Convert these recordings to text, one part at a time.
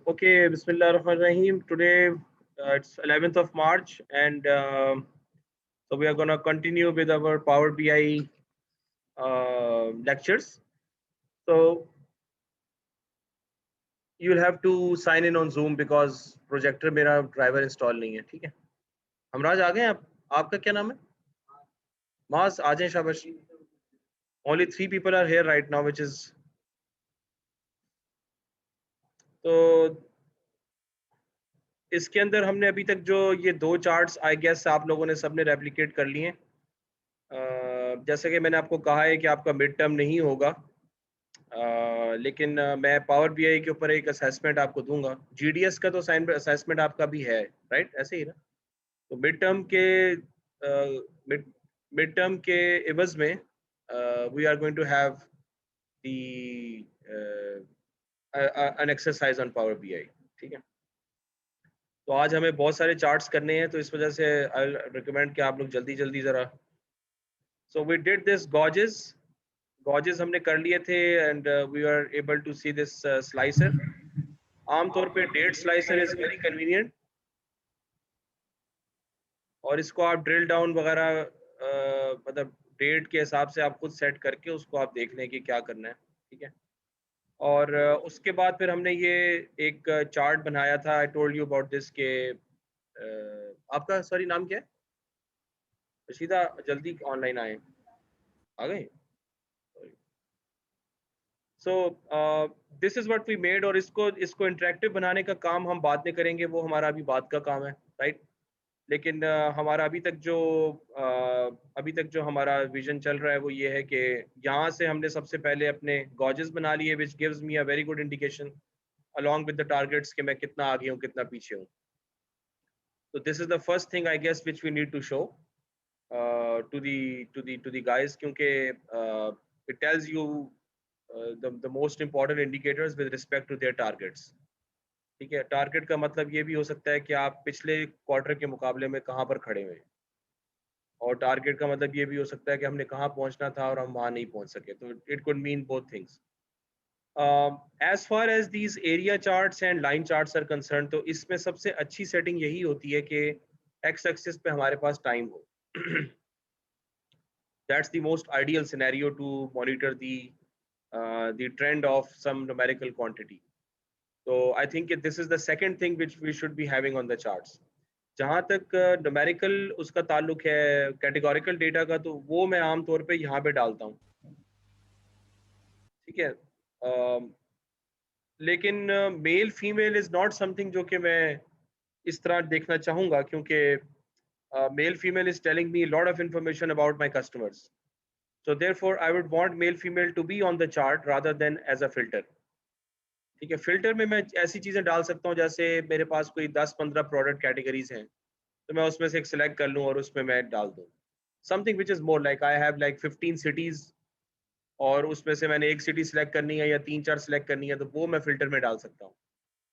Okay, Bismillahirrahmanirrahim. Today it's 11th of March, and so we are going to continue with our Power BI lectures. So you'll have to sign in on Zoom because projector मेरा driver install नहीं है, ठीक है? हमराज आ गए आप? आपका क्या नाम है? मास आ जाएं शाबाश. Only 3 people are here right now, which is तो इसके अंदर हमने अभी तक जो ये 2 चार्ट्स आई गेस आप लोगों ने सबने रेप्लिकेट कर लिए हैं. जैसे कि मैंने आपको कहा है कि आपका मिड टर्म नहीं होगा, लेकिन मैं पावर बीआई के ऊपर एक असेसमेंट आपको दूंगा. जीडीएस का तो असेसमेंट आपका भी है, राइट? ऐसे ही ना? तो मिड टर्म के मिड टर्म के इवज में we are going to have an exercise on power BI, ठीक है? तो आज हमें बहुत सारे चार्ट्स करने हैं, तो इस वजह से आई रिकमेंड कि आप लोग जल्दी जल्दी ज़रा. So we did this gauges हमने कर लिए थे, and we are able to see this slicer. आमतौर पे date slicer is very convenient, और इसको आप ड्रिल डाउन वगैरह मतलब डेट के हिसाब से आप खुद सेट करके उसको आप देख लें कि क्या करना है, ठीक है? और उसके बाद फिर हमने ये एक चार्ट बनाया था. I told you about this के आपका सॉरी नाम क्या है? रशीदा, जल्दी ऑनलाइन आए. आ गए? So this is what we made, और इसको इंटरेक्टिव बनाने का काम हम बाद में करेंगे, वो हमारा अभी बाद का काम है, राइट? लेकिन हमारा अभी तक जो हमारा विजन चल रहा है वो ये है कि यहाँ से हमने सबसे पहले अपने गॉजेस बना लिए, which gives me a very good indication along with the targets कि मैं कितना आगे हूँ कितना पीछे हूँ. तो this is the first thing I guess which we need to show to the guys, क्योंकि it tells you the most important indicators with respect to their targets. ठीक है? टारगेट का मतलब ये भी हो सकता है कि आप पिछले क्वार्टर के मुकाबले में कहाँ पर खड़े हुए हैं, और टारगेट का मतलब ये भी हो सकता है कि हमने कहाँ पहुँचना था और हम वहाँ नहीं पहुँच सके. तो it could mean both things. As far as these area charts and line charts are concern, तो इसमें सबसे अच्छी सेटिंग यही होती है कि एक्स एक्सिस पे हमारे पास टाइम हो. That's the most ideal scenario to monitor the trend of some numerical quantity. So I think this is the second thing which we should be having on the charts. जहाँ तक numerical उसका ताल्लुक है categorical data का, तो वो मैं आम तौर पे यहाँ पे डालता हूँ, ठीक है? लेकिन male female is not something जो कि मैं इस तरह देखना चाहूँगा, क्योंकि male female is telling me lot of information about my customers. So therefore, I would want male female to be on the chart rather than as a filter. ठीक है? फिल्टर में मैं ऐसी चीजें डाल सकता हूँ, जैसे मेरे पास कोई 10-15 प्रोडक्ट कैटेगरीज हैं, तो मैं उसमें से एक सिलेक्ट कर लूँ और उसमें मैं डाल दूँ. Something which is more like I have like 15 cities, और उसमें से मैंने एक सिटी सिलेक्ट करनी है या 3-4 सिलेक्ट करनी है, तो वो मैं फिल्टर में डाल सकता हूँ.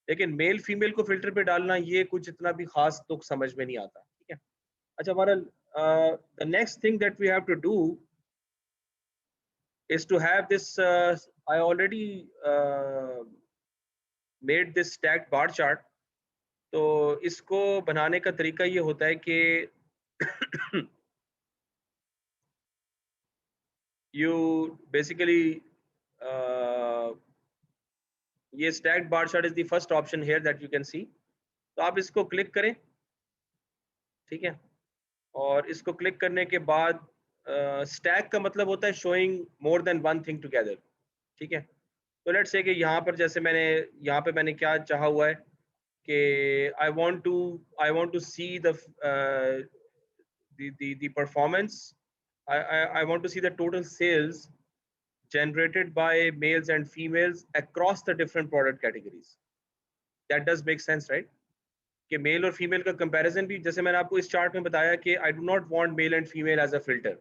लेकिन मेल फीमेल को फिल्टर पे डालना ये कुछ इतना भी खास तो समझ में नहीं आता, ठीक है? अच्छा, हमारा the next thing that we have to do is to have this. I already made this stacked bar chart. तो इसको बनाने का तरीका ये होता है कि you basically ये stacked bar chart is the first option here that you can see. तो आप इसको क्लिक करें, ठीक है? और इसको क्लिक करने के बाद स्टैक का मतलब होता है showing more than one thing together, ठीक है? तो लेट्स से कि यहाँ पर जैसे यहाँ पे मैंने क्या चाहा हुआ है कि I want to see the performance. I want to see the total sales generated by males and females across the different product categories. That does make sense, right? कि मेल और फीमेल का कंपैरिजन भी, जैसे मैंने आपको इस chart में बताया कि I do not want male and female as a filter.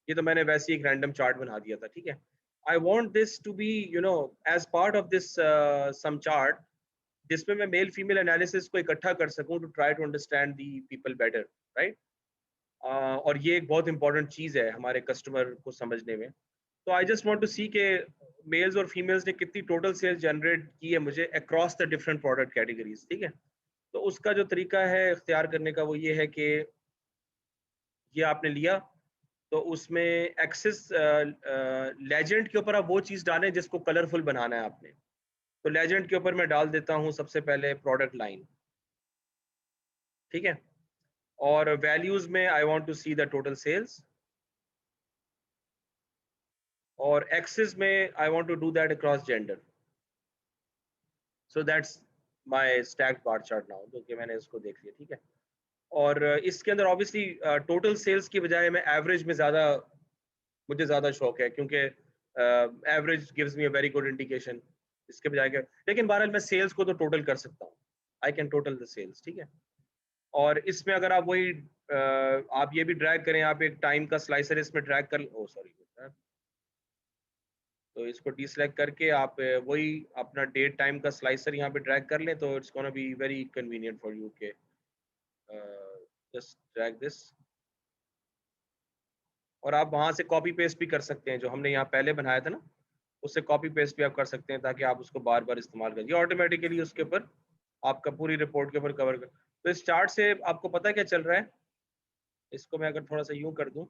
ये तो मैंने वैसे ही एक रैंडम चार्ट बना दिया था, ठीक है? I want this to be as part of this sum chart, जिसमें मैं मेल फीमेल एनालिसिस को इकट्ठा कर सकूं to try to understand the people better, right? और ये एक बहुत इंपॉर्टेंट चीज़ है हमारे कस्टमर को समझने में. तो आई जस्ट वांट टू सी के मेल्स और फीमेल्स ने कितनी टोटल सेल्स जनरेट की है मुझे across the different product categories, ठीक है। तो उसका जो तरीका है इख्तियार करने का वो ये है कि ये आपने लिया, तो उसमें एक्सिस लेजेंड के ऊपर आप वो चीज़ डालें जिसको कलरफुल बनाना है आपने। तो लेजेंड के ऊपर मैं डाल देता हूँ सबसे पहले प्रोडक्ट लाइन, ठीक है। और वैल्यूज में I want to see the total sales, और एक्सिस में I want to do that across gender. So that's my stacked bar chart now, जो कि मैंने इसको देख लिया, ठीक है। और इसके अंदर ऑब्वियसली टोटल सेल्स की बजाय मैं एवरेज में ज़्यादा, मुझे ज़्यादा शौक है, क्योंकि average gives me a very good indication इसके बजाय के। लेकिन बहरहाल मैं सेल्स को तो टोटल कर सकता हूँ, I can total the sales, ठीक है। और इसमें अगर आप वही आप ये भी ड्रैग करें, आप एक टाइम का स्लाइसर इसमें ड्रैग कर, ओ सॉरी, तो इसको डीसेलेक्ट करके आप वही अपना डेट टाइम का स्लाइसर यहाँ पे ड्रैग कर लें, तो it's gonna be very convenient for you के जस्ट ड्रैग दिस, और आप वहां से कॉपी पेस्ट भी कर सकते हैं, जो हमने यहाँ पहले बनाया था ना, उससे कॉपी पेस्ट भी आप कर सकते हैं, ताकि आप उसको बार बार इस्तेमाल करिए, ऑटोमेटिकली उसके ऊपर आपका पूरी रिपोर्ट के ऊपर कवर कर। तो इस चार्ट से आपको पता क्या चल रहा है, इसको मैं अगर थोड़ा सा यूं कर दूं,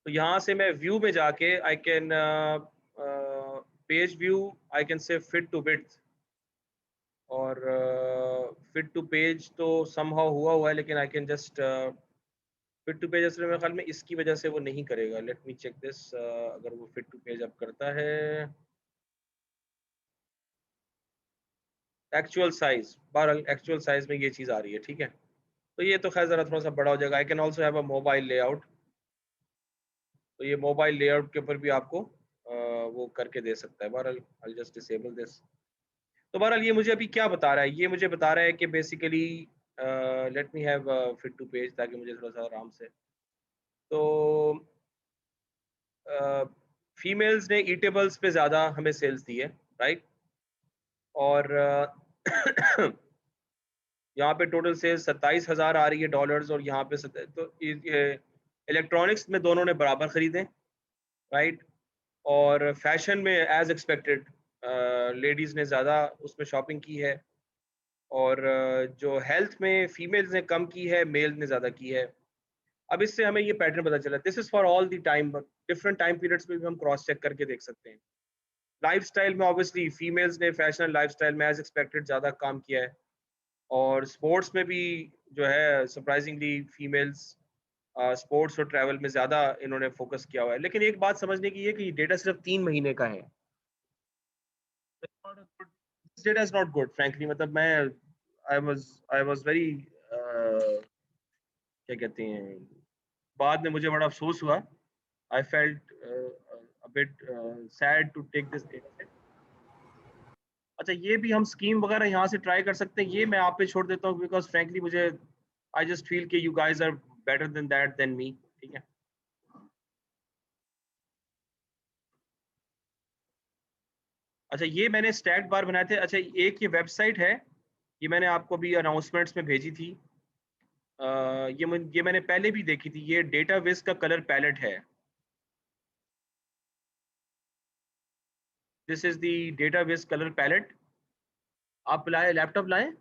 तो यहाँ से मैं व्यू में जाके I can page view, I can say fit to width, और फिट टू पेज तो समहाउ हुआ है, लेकिन I can just fit to page असल में मेरे ख्याल में इसकी वजह से वो नहीं करेगा। लेट मी चेक दिस, अगर वो फिट टू पेज अब करता है, एक्चुअल साइज, बहरहाल एक्चुअल साइज में ये चीज़ आ रही है, ठीक है। तो ये तो खैर ज़रा थोड़ा सा बड़ा हो जाएगा। आई can also have a mobile layout, तो ये मोबाइल लेआउट के ऊपर भी आपको वो करके दे सकता है। बहरहाल आई जस्ट डिसेबल दिस। तो बहरहाल ये मुझे अभी क्या बता रहा है, ये मुझे बता रहा है कि basically let me have fit to page, ताकि मुझे थोड़ा सा आराम से, तो फीमेल्स ने ईटेबल्स पे ज़्यादा हमें सेल्स दी है, राइट। और यहाँ पे टोटल सेल्स 27,000 आ रही है डॉलर्स, और यहाँ पे तो इलेक्ट्रॉनिक्स में दोनों ने बराबर खरीदे, राइट। और फैशन में एज एक्सपेक्टेड लेडीज़ ने ज़्यादा उसमें शॉपिंग की है, और जो हेल्थ में फीमेल्स ने कम की है, मेल ने ज़्यादा की है। अब इससे हमें ये पैटर्न पता चला, this is for all the time, different time periods में भी हम क्रॉस चेक करके देख सकते हैं। लाइफस्टाइल में ऑब्वियसली फीमेल्स ने फैशन लाइफस्टाइल में एज एक्सपेक्टेड ज़्यादा काम किया है, और स्पोर्ट्स में भी जो है सरप्राइजिंगली फीमेल्स स्पोर्ट्स और ट्रैवल में ज़्यादा इन्होंने फोकस किया हुआ है। लेकिन एक बात समझने की है कि डेटा सिर्फ 3 महीने का है, data is not good frankly. मतलब मैं आई वाज वेरी क्या कहते हैं, बाद में मुझे बड़ा अफसोस हुआ, I felt a bit sad to take this data set। अच्छा, ये भी हम स्कीम वगैरह यहाँ से ट्राई कर सकते हैं, ये मैं आप पे छोड़ देता हूँ, बिकॉज फ्रैंकली मुझे आई जस्ट फील कि you guys are better than that than me, ठीक है। अच्छा, ये मैंने स्टैक्ड बार बनाए थे। अच्छा, एक ये वेबसाइट है, ये मैंने आपको भी अनाउंसमेंट्स में भेजी थी, ये मैंने पहले भी देखी थी, ये डेटा विज का कलर पैलेट है। This is the data viz colour palette. आप लाए, लैपटॉप लाए,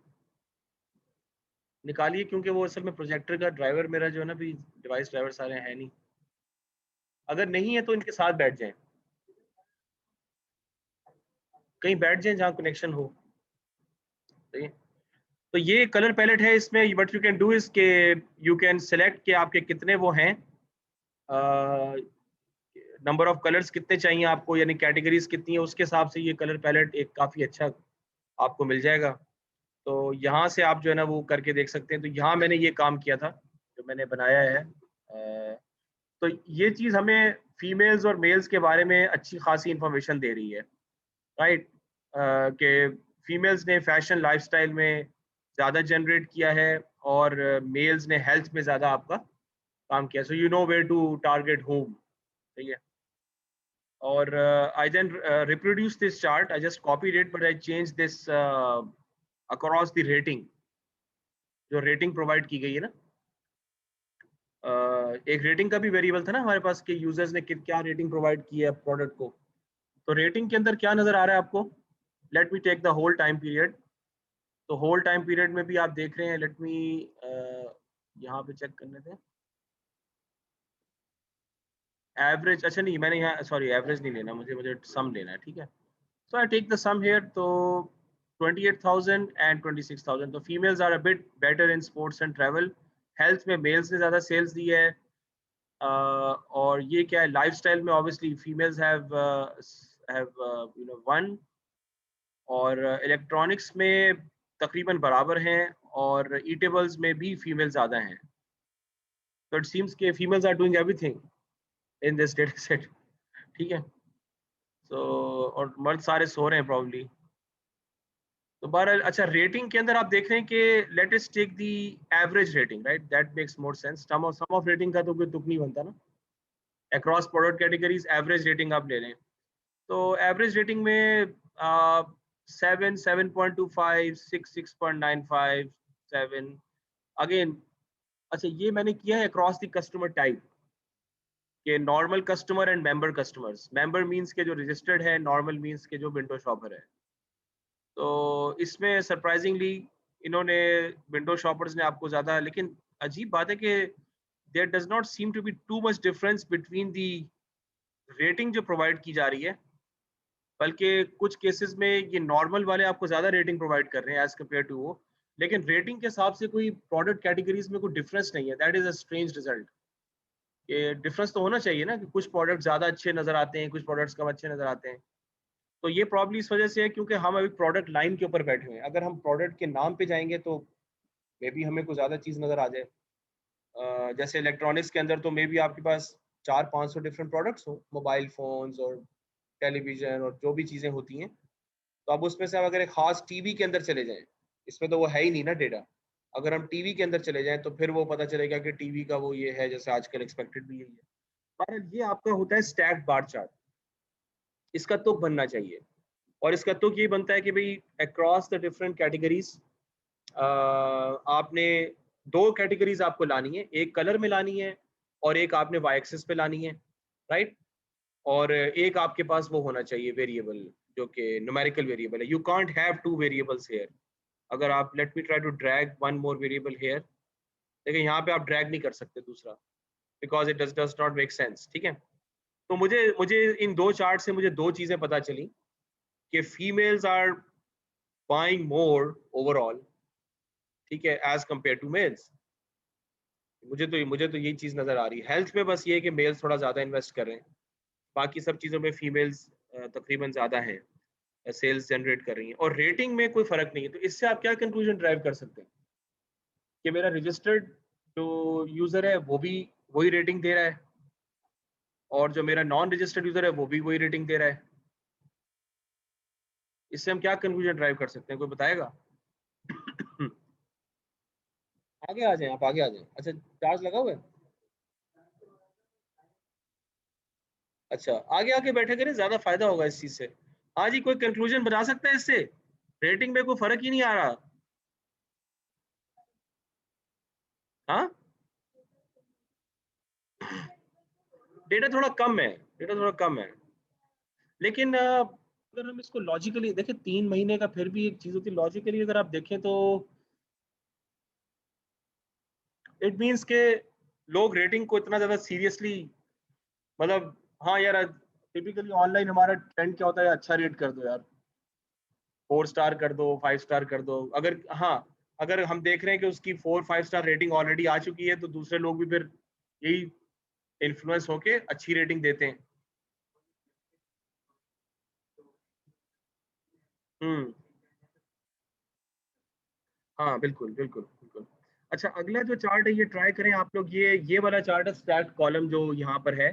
निकालिए, क्योंकि वो असल में प्रोजेक्टर का ड्राइवर मेरा जो है ना, भी डिवाइस ड्राइवर सारे हैं नहीं। अगर नहीं है तो इनके साथ बैठ जाएं, कहीं बैठ जाएं जहाँ कनेक्शन हो, सही है। तो ये कलर पैलेट है, इसमें what you can do is के यू कैन सेलेक्ट कि आपके कितने वो हैं, नंबर ऑफ कलर्स कितने चाहिए आपको, यानी कैटेगरीज कितनी है, उसके हिसाब से ये कलर पैलेट एक काफ़ी अच्छा आपको मिल जाएगा। तो यहाँ से आप जो है ना वो करके देख सकते हैं। तो यहाँ मैंने ये काम किया था, जो मैंने बनाया है। तो ये चीज़ हमें फीमेल्स और मेल्स के बारे में अच्छी खासी इंफॉर्मेशन दे रही है, राइट। कि फीमेल्स ने फैशन लाइफस्टाइल में ज़्यादा जनरेट किया है, और मेल्स ने हेल्थ में ज़्यादा आपका काम किया। So you know where to target home, सही है। और I then reproduce this chart, I just copied it, but I changed this across the rating, जो रेटिंग प्रोवाइड की गई है ना, एक रेटिंग का भी वेरिएबल था ना हमारे पास कि यूजर्स ने क्या रेटिंग प्रोवाइड की है प्रोडक्ट को। तो रेटिंग के अंदर क्या नजर आ रहा है आपको? Let me take the whole time period. तो होल टाइम पीरियड में भी आप देख रहे हैं, लेट मी यहाँ पे चेक करने थे एवरेज। अच्छा नहीं, मैंने यहाँ सॉरी एवरेज नहीं लेना, मुझे मुझे सम लेना है, ठीक है। So I take the sum here. तो 28,000 एंड 26,000। तो females are a bit better in sports and travel. Health में मेल्स ने ज्यादा सेल्स दी है। और ये क्या है, लाइफस्टाइल में obviously females have you know one. और इलेक्ट्रॉनिक्स में तकरीबन बराबर हैं, और ईटेबल्स में भी फीमेल ज़्यादा हैं। तो इट सीम्स के females are doing everything in this data set, ठीक है। सो और मर्द सारे सो रहे हैं प्रॉब्ली। तो बहरहाल अच्छा, रेटिंग के अंदर आप देख रहे हैं कि let us take the average rating, right, that makes more sense. Sum of rating का तो कोई तुक नहीं बनता ना। Across product categories average rating आप ले लें। तो एवरेज रेटिंग में 7, 7.25, 6, 6.95, 7 अगेन। अच्छा, ये मैंने किया है अक्रॉस द कस्टमर टाइप के normal customer and member customers. Member means के जो रजिस्टर्ड है, नॉर्मल मींस के जो विंडो शॉपर है। तो इसमें सरप्राइजिंगली इन्होंने विंडो शॉपर्स ने आपको ज़्यादा, लेकिन अजीब बात है कि there does not seem to be too much difference between the rating जो प्रोवाइड की जा रही है। बल्कि कुछ केसेस में ये नॉर्मल वाले आपको ज़्यादा रेटिंग प्रोवाइड कर रहे हैं एज कम्पेयर टू वो। लेकिन रेटिंग के हिसाब से कोई प्रोडक्ट कैटेगरीज में कोई डिफरेंस नहीं है। That is a strange result. ये डिफरेंस तो होना चाहिए ना कि कुछ प्रोडक्ट ज़्यादा अच्छे नज़र आते हैं, कुछ प्रोडक्ट्स कम अच्छे नज़र आते हैं। तो ये प्रॉब्लम इस वजह से है क्योंकि हम अभी प्रोडक्ट लाइन के ऊपर बैठे हुए हैं। अगर हम प्रोडक्ट के नाम पे जाएंगे तो मे बी हमें कोई ज़्यादा चीज़ नज़र आ जाए। जैसे इलेक्ट्रॉनिक्स के अंदर तो मे बी आपके पास 400-500 डिफरेंट प्रोडक्ट्स हो, मोबाइल फ़ोन्स और टेलीविज़न और जो भी चीज़ें होती हैं। तो अब उसमें से हम अगर एक खास टीवी के अंदर चले जाएं, इसमें तो वो है ही नहीं ना डेटा। अगर हम टीवी के अंदर चले जाएं तो फिर वो पता चलेगा कि टीवी का वो ये है, जैसे आजकल एक्सपेक्टेड भी यही है। पर ये आपका होता है स्टैक्ड बार चार्ट। इसका तुक बनना चाहिए, और इसका तुक ये बनता है कि भाई अक्रॉस द डिफरेंट कैटेगरीज आपने दो कैटेगरीज आपको लानी है, एक कलर में लानी है और एक आपने वाई एक्सिस पे लानी है, राइट। और एक आपके पास वो होना चाहिए वेरिएबल जो कि न्यूमेरिकल वेरिएबल है। You can't have two variables here. अगर आप let me try to drag one more variable here, देखिए यहाँ पे आप ड्रैग नहीं कर सकते दूसरा, because it does not make sense, ठीक है। तो मुझे मुझे इन दो चार्ट से मुझे दो चीजें पता चली कि females are buying more overall, ठीक है, एज कंपेयर टू मेल्स। मुझे तो यही चीज नजर आ रही है। हेल्थ में बस ये है कि मेल्स थोड़ा ज्यादा इन्वेस्ट कर रहे हैं, बाकी सब चीजों में फीमेल्स तकरीबन ज्यादा हैं, सेल्स जनरेट कर रही हैं, और रेटिंग में कोई फर्क नहीं है। तो इससे आप क्या कंक्लूजन ड्राइव कर सकते हैं कि मेरा रजिस्टर्ड जो यूजर है वो भी वही रेटिंग दे रहा है, और जो मेरा नॉन रजिस्टर्ड यूजर है वो भी वही रेटिंग दे रहा है। इससे हम क्या कंक्लूजन ड्राइव कर सकते हैं, कोई बताएगा? आगे आ जाए, आप आगे आ जाए। अच्छा, चार्ज लगा हुआ है? अच्छा, आगे आके बैठे करें, ज्यादा फायदा होगा इस चीज से। हाँ जी, कोई कंक्लूजन बता सकता है इससे? रेटिंग में कोई फर्क ही नहीं आ रहा। हाँ, डेटा थोड़ा कम है, डेटा थोड़ा कम है। लेकिन अगर हम इसको लॉजिकली देखें, 3 महीने का फिर भी एक चीज होती है। लॉजिकली अगर आप देखें तो इट मीन्स के लोग रेटिंग को इतना ज्यादा सीरियसली, मतलब, हाँ यार, टिपिकली ऑनलाइन हमारा ट्रेंड क्या होता है, अच्छा रेट कर दो यार, 4 स्टार कर दो, 5 स्टार कर दो। अगर हाँ, अगर हम देख रहे हैं कि उसकी 4-5 स्टार रेटिंग ऑलरेडी आ चुकी है, तो दूसरे लोग भी फिर यही इन्फ्लुएंस होके अच्छी रेटिंग देते हैं। हम्म। हाँ, बिल्कुल बिल्कुल बिल्कुल। अच्छा, अगला जो चार्ट है ये ट्राई करें आप लोग। ये वाला चार्ट है, स्टैट कॉलम जो यहाँ पर है,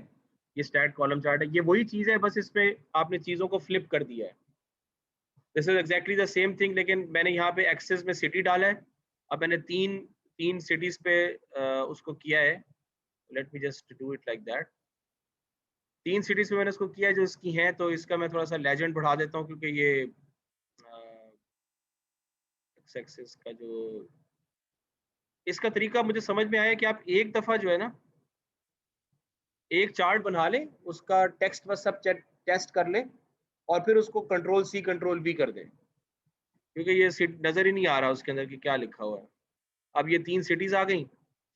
ये स्टैट कॉलम चार्ट है। ये वही चीज है, बस इसमें आपने चीजों को फ्लिप कर दिया है। This is exactly the same thing, लेकिन मैंने यहाँ पे एक्सेस में सिटी डाला है। अब मैंने तीन तीन सिटीज पे उसको किया है। Let me just do it like that. 3 cities पे मैंने उसको किया है जो इसकी हैं। तो इसका मैं थोड़ा सा लेजेंड बढ़ा देता हूँ, क्योंकि ये एक्सेस का जो इसका तरीका मुझे समझ में आया कि आप एक दफा जो है ना, एक चार्ट बना लें, उसका टेक्स्ट बस सब टेस्ट कर लें और फिर उसको कंट्रोल सी कंट्रोल वी कर दें, क्योंकि ये नजर ही नहीं आ रहा उसके अंदर कि क्या लिखा हुआ है। अब ये 3 सिटीज आ गई,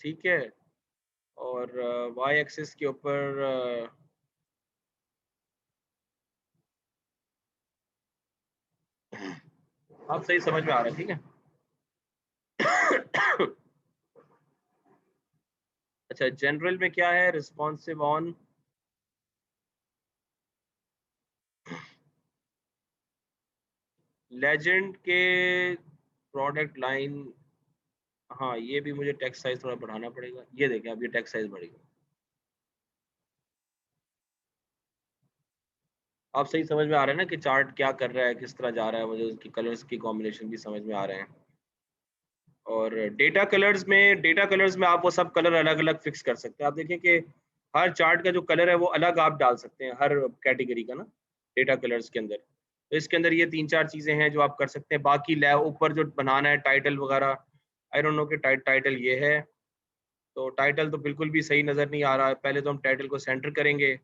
ठीक है, और वाई एक्सिस के ऊपर अब सही समझ में आ रहा है, ठीक है। अच्छा, जनरल में क्या है, रिस्पॉन्सिव ऑन लेजेंड के प्रोडक्ट लाइन। हाँ, ये भी मुझे टेक्स्ट साइज थोड़ा बढ़ाना पड़ेगा। ये देखें, अब ये टेक्स्ट साइज बढ़ेगा। आप सही समझ में आ रहा है ना कि चार्ट क्या कर रहा है, किस तरह जा रहा है, मुझे उसकी कलर्स की कॉम्बिनेशन भी समझ में आ रहे हैं। और डेटा कलर्स में आप वो सब कलर अलग अलग फिक्स कर सकते हैं। आप देखें कि हर चार्ट का जो कलर है वो अलग आप डाल सकते हैं, हर कैटेगरी का ना, डेटा कलर्स के अंदर। तो इसके अंदर ये 3-4 चीजें हैं जो आप कर सकते हैं। बाकी ऊपर जो बनाना है टाइटल वगैरह, आई डोंट नो कि टाइटल ये है, तो टाइटल तो बिल्कुल भी सही नजर नहीं आ रहा है। पहले तो हम टाइटल को सेंटर करेंगे,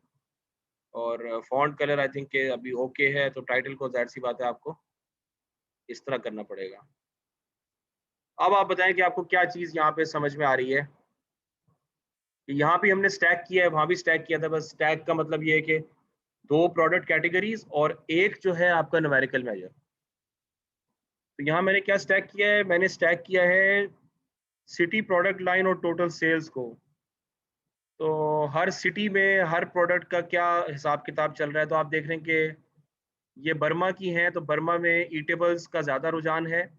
और फॉन्ट कलर आई थिंक के अभी ओके है, तो टाइटल को जाहिर सी बात है आपको इस तरह करना पड़ेगा। अब आप बताएं कि आपको क्या चीज यहाँ पे समझ में आ रही है। यहाँ भी हमने स्टैक किया है, वहां भी स्टैक किया था। बस स्टैक का मतलब ये है कि 2 प्रोडक्ट कैटेगरीज और एक जो है आपका न्यूमेरिकल मेजर। तो यहाँ मैंने क्या स्टैक किया है, मैंने स्टैक किया है सिटी प्रोडक्ट लाइन और टोटल सेल्स को। तो हर सिटी में हर प्रोडक्ट का क्या हिसाब किताब चल रहा है। तो आप देख रहे हैं कि ये बर्मा की हैं, तो बर्मा में ईटेबल्स का ज़्यादा रुझान है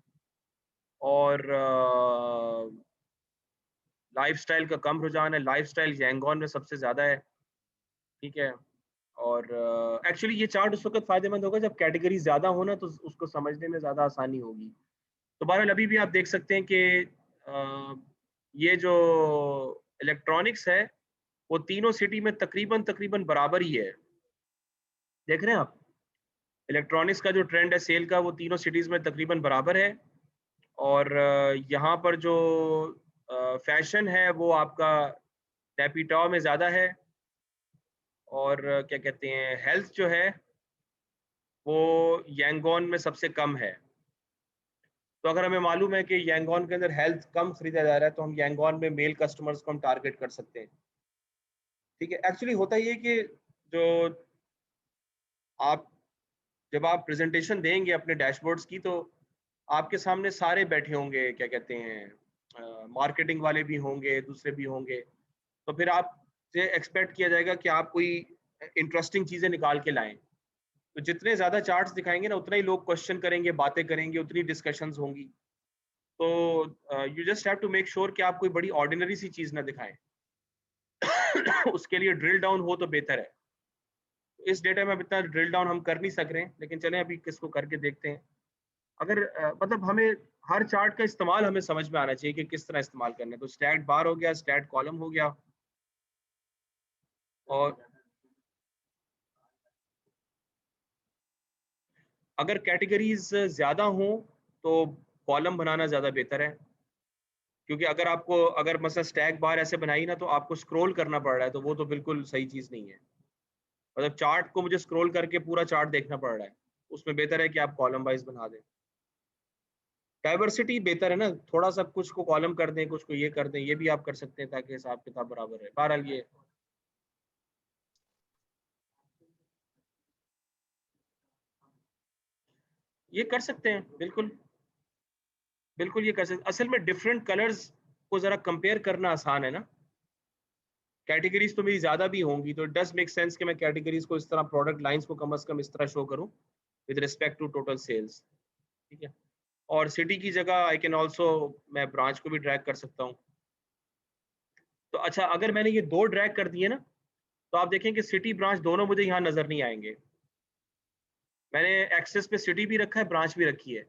और लाइफस्टाइल का कम रुझान है। लाइफस्टाइल यांगोन में सबसे ज़्यादा है, ठीक है। और एक्चुअली ये चार्ट उस वक्त फ़ायदेमंद होगा जब कैटेगरी ज़्यादा हो ना, तो उसको समझने में ज़्यादा आसानी होगी। तो बहरहाल अभी भी आप देख सकते हैं कि ये जो इलेक्ट्रॉनिक्स है वो तीनों सिटी में तकरीबन तकरीबन बराबर ही है। देख रहे हैं आप, इलेक्ट्रॉनिक्स का जो ट्रेंड है सेल का, वो तीनों सिटीज़ में तकरीबन बराबर है। और यहाँ पर जो फैशन है वो आपका नेपिटॉ में ज़्यादा है। और क्या कहते हैं, हेल्थ जो है वो यांगोन में सबसे कम है। तो अगर हमें मालूम है कि यांगोन के अंदर हेल्थ कम खरीदा जा रहा है, तो हम यांगोन में मेल कस्टमर्स को हम टारगेट कर सकते हैं, ठीक है। एक्चुअली होता ये कि जो आप जब आप प्रेजेंटेशन देंगे अपने डैशबोर्ड्स की, तो आपके सामने सारे बैठे होंगे, क्या कहते हैं, मार्केटिंग वाले भी होंगे, दूसरे भी होंगे। तो फिर आपसे एक्सपेक्ट किया जाएगा कि आप कोई इंटरेस्टिंग चीज़ें निकाल के लाएं। तो जितने ज़्यादा चार्ट्स दिखाएंगे ना, उतना ही लोग क्वेश्चन करेंगे, बातें करेंगे, उतनी डिस्कशंस होंगी। तो you just have to make sure कि आप कोई बड़ी ऑर्डिनरी सी चीज़ ना दिखाएं। उसके लिए ड्रिल डाउन हो तो बेहतर है। इस डेटा में अब इतना ड्रिल डाउन हम कर नहीं सक रहे हैं, लेकिन चलें अभी किसको करके देखते हैं। अगर मतलब हमें हर चार्ट का इस्तेमाल हमें समझ में आना चाहिए कि किस तरह इस्तेमाल करना है। तो स्टैट बार हो गया, स्टैट कॉलम हो गया, और अगर कैटेगरीज ज़्यादा हों तो कॉलम बनाना ज़्यादा बेहतर है। क्योंकि अगर मसला स्टैक बार ऐसे बनाई ना, तो आपको स्क्रॉल करना पड़ रहा है, तो वो तो बिल्कुल सही चीज़ नहीं है। मतलब चार्ट को मुझे स्क्रॉल करके पूरा चार्ट देखना पड़ रहा है, उसमें बेहतर है कि आप कॉलम वाइज बना दें। डाइवर्सिटी बेहतर है ना, थोड़ा सा कुछ को कॉलम कर दें, कुछ को ये कर दें, ये भी आप कर सकते हैं ताकि हिसाब किताब बराबर रहे। बहरहाल ये कर सकते हैं, बिल्कुल बिल्कुल ये कर सकते हैं। असल में डिफरेंट कलर्स को जरा कंपेयर करना आसान है ना। कैटेगरीज तो मेरी ज्यादा भी होंगी, तो डज मेक सेंस कि मैं कैटेगरीज को इस तरह, प्रोडक्ट लाइंस को कम से कम इस तरह शो करूं with respect to total sales, ठीक है। और सिटी की जगह आई कैन ऑल्सो, मैं ब्रांच को भी ड्रैग कर सकता हूँ। तो अच्छा, अगर मैंने ये 2 ड्रैग कर दिए ना, तो आप देखें कि सिटी ब्रांच दोनों मुझे यहाँ नजर नहीं आएंगे। मैंने एक्सेस पे सिटी भी रखा है, ब्रांच भी रखी है,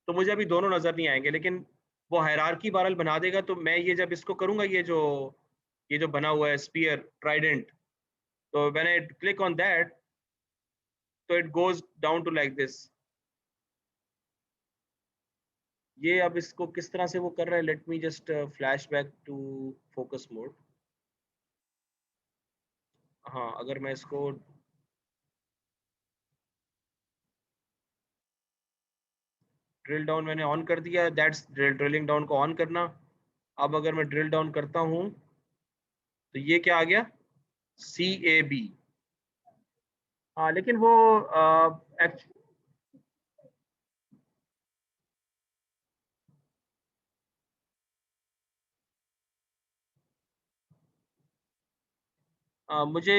तो मुझे अभी दोनों नजर नहीं आएंगे। लेकिन वो हायरार्की बहरहाल बना देगा। तो मैं ये जब इसको करूंगा, ये जो बना हुआ है स्पीयर ट्राइडेंट, तो मैंने क्लिक ऑन दैट, तो it goes down to like this. ये अब इसको किस तरह से वो कर रहा है, let me just flash back to focus mode. हाँ, अगर मैं इसको ड्रिल डाउन मैंने ऑन कर दिया, दैट्स ड्रिलिंग डाउन को ऑन करना। अब अगर मैं ड्रिल डाउन करता हूँ तो ये क्या आ गया, CAB। हाँ, लेकिन वो मुझे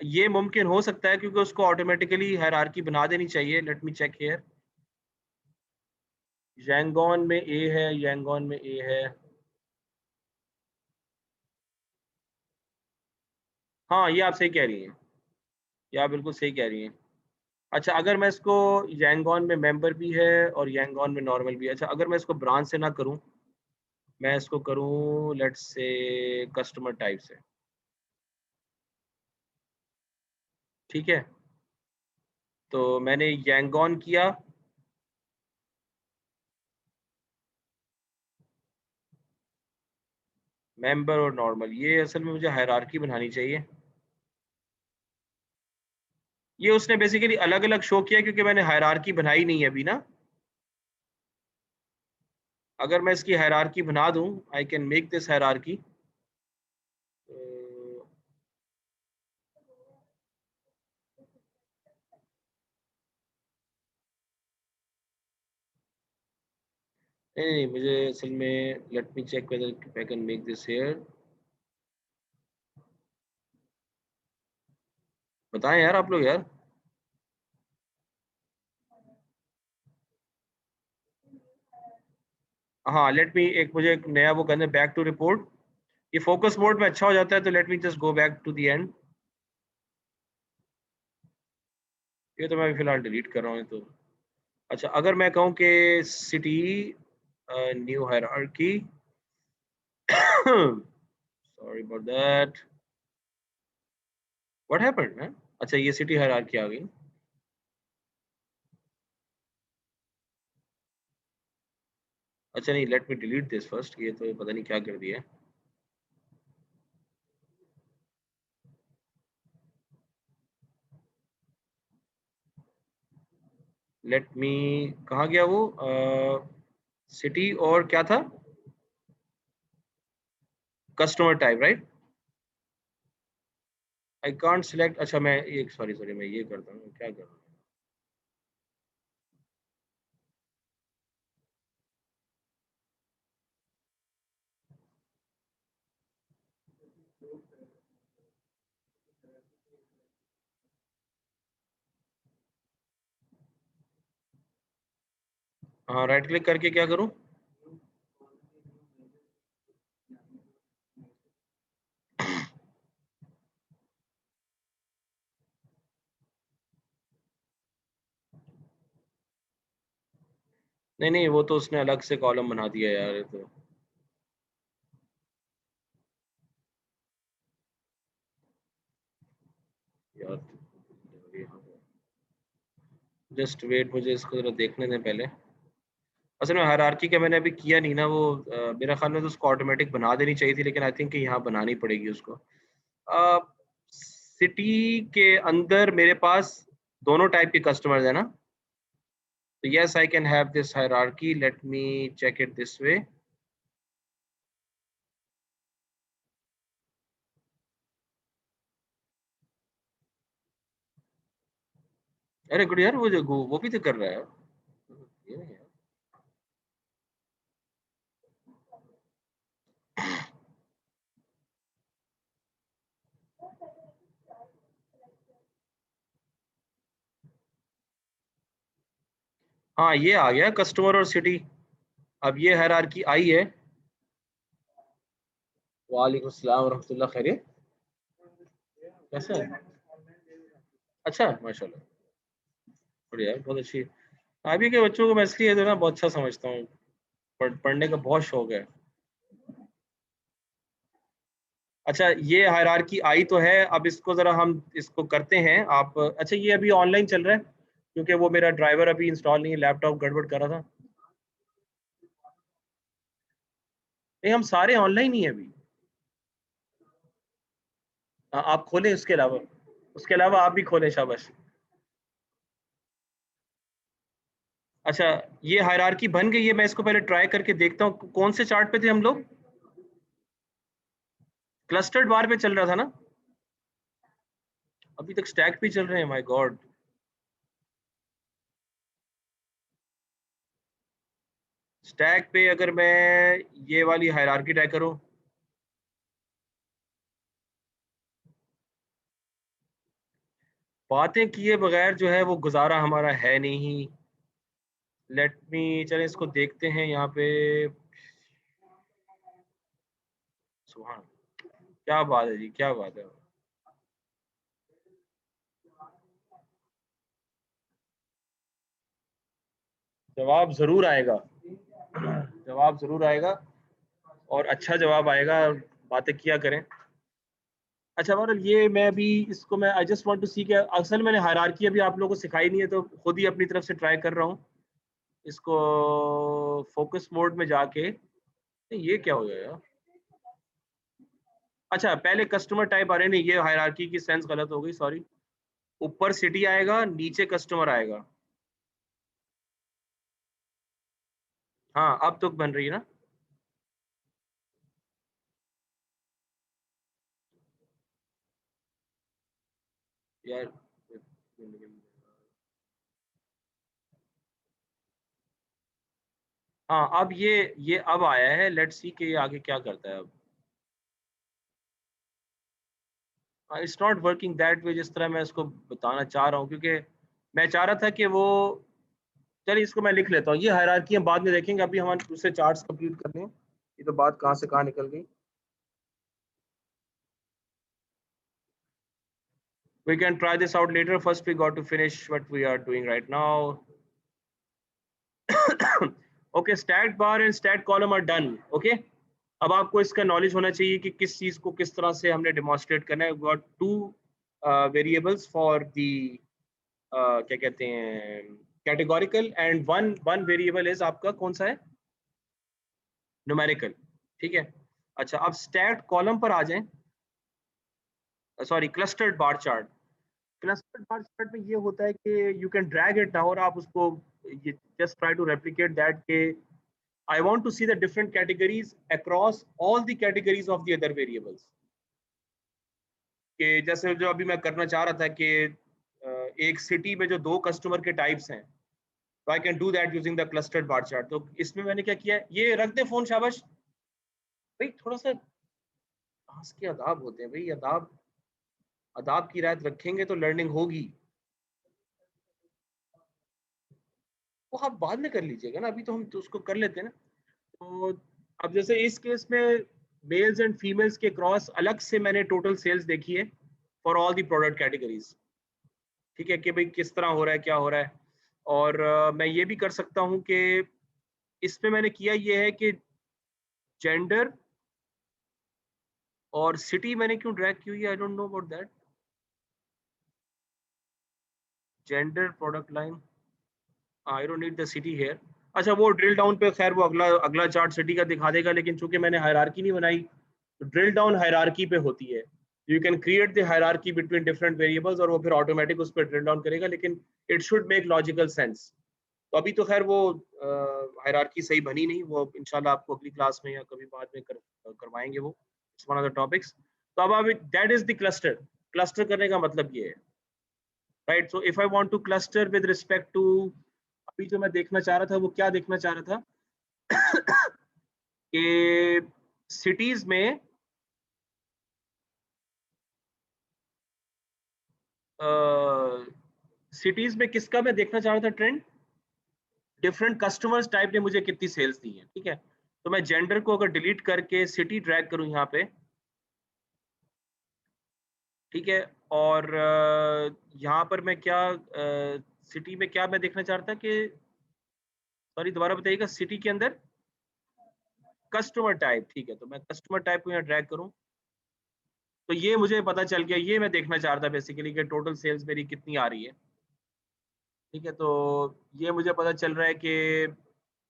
ये मुमकिन हो सकता है क्योंकि उसको ऑटोमेटिकली हायरार्की बना देनी चाहिए। Let me check here. Yangon में ए है, यांगोन में ए है। हाँ, ये आप सही कह रही हैं, ये आप बिल्कुल सही कह रही हैं। अच्छा, अगर मैं इसको यांगोन में मेंबर भी है और यांगोन में नॉर्मल भी है। अच्छा, अगर मैं इसको ब्रांच से ना करूं, मैं इसको करूं लेट्स से कस्टमर टाइप से, ठीक है। तो मैंने यांगोन किया, मेंबर और नॉर्मल, ये असल में मुझे हायरार्की बनानी चाहिए। ये उसने बेसिकली अलग अलग शो किया क्योंकि मैंने हायरार्की बनाई नहीं है अभी ना। अगर मैं इसकी हायरार्की बना दूं, I can make this hierarchy. नहीं नहीं, मुझे असल में let me check whether I can make this here. बताएं यार आप लोग यार। हाँ, लेट मी, एक मुझे एक नया वो करना है, बैक टू रिपोर्ट। ये फोकस मोड में अच्छा हो जाता है, तो let me just go back to the end. ये तो मैं अभी फिलहाल डिलीट कर रहा हूँ तो। अच्छा, अगर मैं कहूँ कि city new hierarchy, sorry about that, what happened man. अच्छा, ये सिटी हायरार्की आ गई। अच्छा नहीं, let me delete this first, ये तो पता नहीं क्या कर दिया है। लेट मी, कहाँ गया वो, सिटी और क्या था, customer type right. I can't select. अच्छा, मैं ये सॉरी सॉरी, मैं ये करता हूँ, क्या कर रहा हूँ। हाँ, राइट क्लिक करके क्या करूँ। नहीं नहीं, वो तो उसने अलग से कॉलम बना दिया यार, ये तो। यार, जस्ट वेट, मुझे इसको जरा देखने दें पहले। असल में हायरार्की का मैंने अभी किया नहीं ना वो, मेरा ख्याल में तो उसको ऑटोमेटिक बना देनी चाहिए थी, लेकिन आई थिंक कि यहाँ बनानी पड़ेगी उसको। सिटी के अंदर मेरे पास दोनों टाइप के कस्टमर्स है ना। तो yes, I can have this hierarchy, let me check it this way. अरे गुड यार, वो जो वो भी तो कर रहा है। ये नहीं है। हाँ, ये आ गया कस्टमर और सिटी। अब ये हायरार्की आई है। वालेकुम सलाम रहमतुल्लाह, खैरियत, कैसा है। अच्छा, माशाल्लाह, बढ़िया है, बहुत अच्छी। अभी के बच्चों को मैं इसलिए जो ना बहुत अच्छा समझता हूँ, पढ़ने का बहुत शौक है। अच्छा, ये हायरार्की आई तो है, अब इसको जरा हम इसको करते हैं। आप, अच्छा ये अभी ऑनलाइन चल रहा है क्योंकि वो मेरा ड्राइवर अभी इंस्टॉल नहीं है, लैपटॉप गड़बड़ कर रहा था। नहीं, हम सारे ऑनलाइन ही है अभी। हाँ, आप खोलें, उसके अलावा आप भी खोलें, शाबाश। अच्छा, ये हायरार्की बन गई है, मैं इसको पहले ट्राई करके देखता हूँ। कौन से चार्ट पे थे हम लोग? क्लस्टर्ड बार पे चल रहा था ना? अभी तक स्टैक पे चल रहे हैं, माय गॉड। स्टैक पे अगर मैं ये वाली हायरार्की ट्राई करूं, बातें किए बगैर जो है वो गुजारा हमारा है नहीं। लेट मी, चलें इसको देखते हैं यहाँ पे। सुभान, क्या बात है जी, क्या बात है। जवाब जरूर आएगा, जवाब जरूर आएगा, और अच्छा जवाब आएगा। बातें किया करें। अच्छा बहरहाल, ये मैं अभी इसको मैं आई जस्ट वांट टू सी कि असल मैंने हायरार्की अभी आप लोगों को सिखाई नहीं है, तो खुद ही अपनी तरफ से ट्राई कर रहा हूँ इसको। फोकस मोड में जाके, ये क्या हो गया यार? अच्छा, पहले कस्टमर टाइप आ रहे, नहीं ये हायरार्की की सेंस गलत हो गई, सॉरी। ऊपर सिटी आएगा, नीचे कस्टमर आएगा। हाँ, अब तो बन रही है ना? यार, हाँ अब ये अब आया है, लेट्स सी कि ये आगे क्या करता है अब। It's not working that way, जिस तरह मैं इसको बताना चाह रहा हूँ, क्योंकि मैं चाह रहा था कि वो, चलिए इसको मैं लिख लेता हूँ। ये हायरार्की हम बाद में देखेंगे, अभी हमारे दूसरे चार्ट्स कंप्लीट करने हैं। ये तो बात कहाँ से कहाँ निकल गई। We can try this out later. First, we got to finish what we are doing right now. Okay, stat bar and stat column are done. Okay. अब आपको इसका नॉलेज होना चाहिए कि किस चीज को किस तरह से हमने डेमोन्स्ट्रेट करना है। Got two variables for the, क्या कहते हैं, categorical, and one one variable is आपका कौन सा है? न्यूमेरिकल। ठीक है। अच्छा, अब स्टैट कॉलम पर आ जाएं। Sorry, clustered bar chart. Clustered bar chart में ये होता है कि you can drag it down, और आप उसको just try to replicate that के I want to see the different categories across all the categories of the other variables. कि जैसे जो अभी मैं करना चाह रहा था कि एक सिटी में जो दो कस्टमर के टाइप्स हैं, तो I can do that using the clustered bar chart. तो इसमें मैंने क्या किया है, ये रख दे फोन, शाबाश भाई। थोड़ा सा हंस के अदाब होते हैं भाई, अदाब, अदाब की रायत रखेंगे तो लर्निंग होगी। वो आप बाद में कर लीजिएगा ना, अभी तो हम तो उसको कर लेते हैं ना। तो अब जैसे इस केस में मेल्स एंड फीमेल्स के क्रॉस अलग से मैंने टोटल सेल्स देखी है for all the product categories. ठीक है, कि भाई किस तरह हो रहा है, क्या हो रहा है। और मैं ये भी कर सकता हूँ कि इसमें मैंने किया ये है कि जेंडर और सिटी मैंने क्यों ड्रैग की हुई है, I don't know about that. Gender product line, I don't need the city here. अच्छा, वो ड्रिल डाउन पे खैर वो अगला अगला चार्ट सिटी का दिखा देगा, लेकिन चूंकि मैंने हायरार्की नहीं बनाई, तो ड्रिल डाउन हायरार्की पे होती है। You can create the hierarchy between different variables, और वो फिर ऑटोमेटिक उस पर ड्रिल डाउन करेगा, लेकिन it should make logical sense. तो अभी तो खैर वो हायरार्की सही बनी नहीं, वो इंशाल्लाह आपको अगली क्लास में या कभी बाद में करवाएंगे वो। It's one of the topics. तो अब that is the cluster. Cluster करने का मतलब ये है, right. So if I want to cluster with respect to, अभी जो मैं देखना चाह रहा था वो क्या देखना चाह रहा था कि सिटीज में सिटीज में किसका मैं देखना चाह रहा था ट्रेंड, डिफरेंट कस्टमर्स टाइप ने मुझे कितनी सेल्स दी है। ठीक है, तो मैं जेंडर को अगर डिलीट करके सिटी ड्रैग करूं यहाँ पे, ठीक है, और यहाँ पर मैं क्या सिटी में क्या मैं देखना चाह रहा था कि, सॉरी दोबारा बताइएगा, सिटी के अंदर कस्टमर टाइप। ठीक है, तो मैं कस्टमर टाइप को यहाँ ड्रैग करूँ, तो ये मुझे पता चल गया, ये मैं देखना चाह रहा था बेसिकली कि टोटल सेल्स मेरी कितनी आ रही है। ठीक है, तो ये मुझे पता चल रहा है कि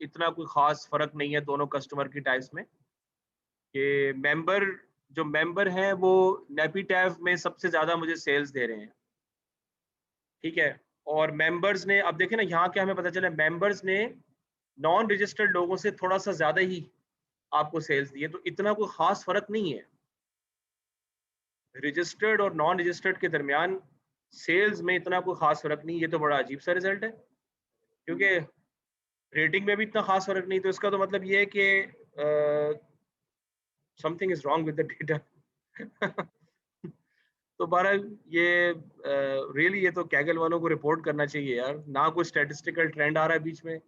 इतना कोई खास फर्क नहीं है दोनों कस्टमर की टाइप्स में। कि मेंबर जो मेंबर हैं वो नेपीटैव में सबसे ज्यादा मुझे सेल्स दे रहे हैं, ठीक है। और मेंबर्स ने, अब देखें ना यहाँ क्या हमें पता चला, मेंबर्स ने नॉन रजिस्टर्ड लोगों से थोड़ा सा ज्यादा ही आपको सेल्स दिए, तो इतना कोई खास फर्क नहीं है रजिस्टर्ड और नॉन रजिस्टर्ड के दरमियान। सेल्स में इतना कोई खास फर्क नहीं, ये तो बड़ा अजीब सा रिजल्ट है, क्योंकि रेटिंग में भी इतना खास फर्क नहीं, तो इसका तो मतलब ये है कि something is wrong with the data. तो बहरहाल ये रियली ये तो कैगल वालों को रिपोर्ट करना चाहिए यार, ना कोई स्टैटिस्टिकल ट्रेंड आ रहा है बीच में,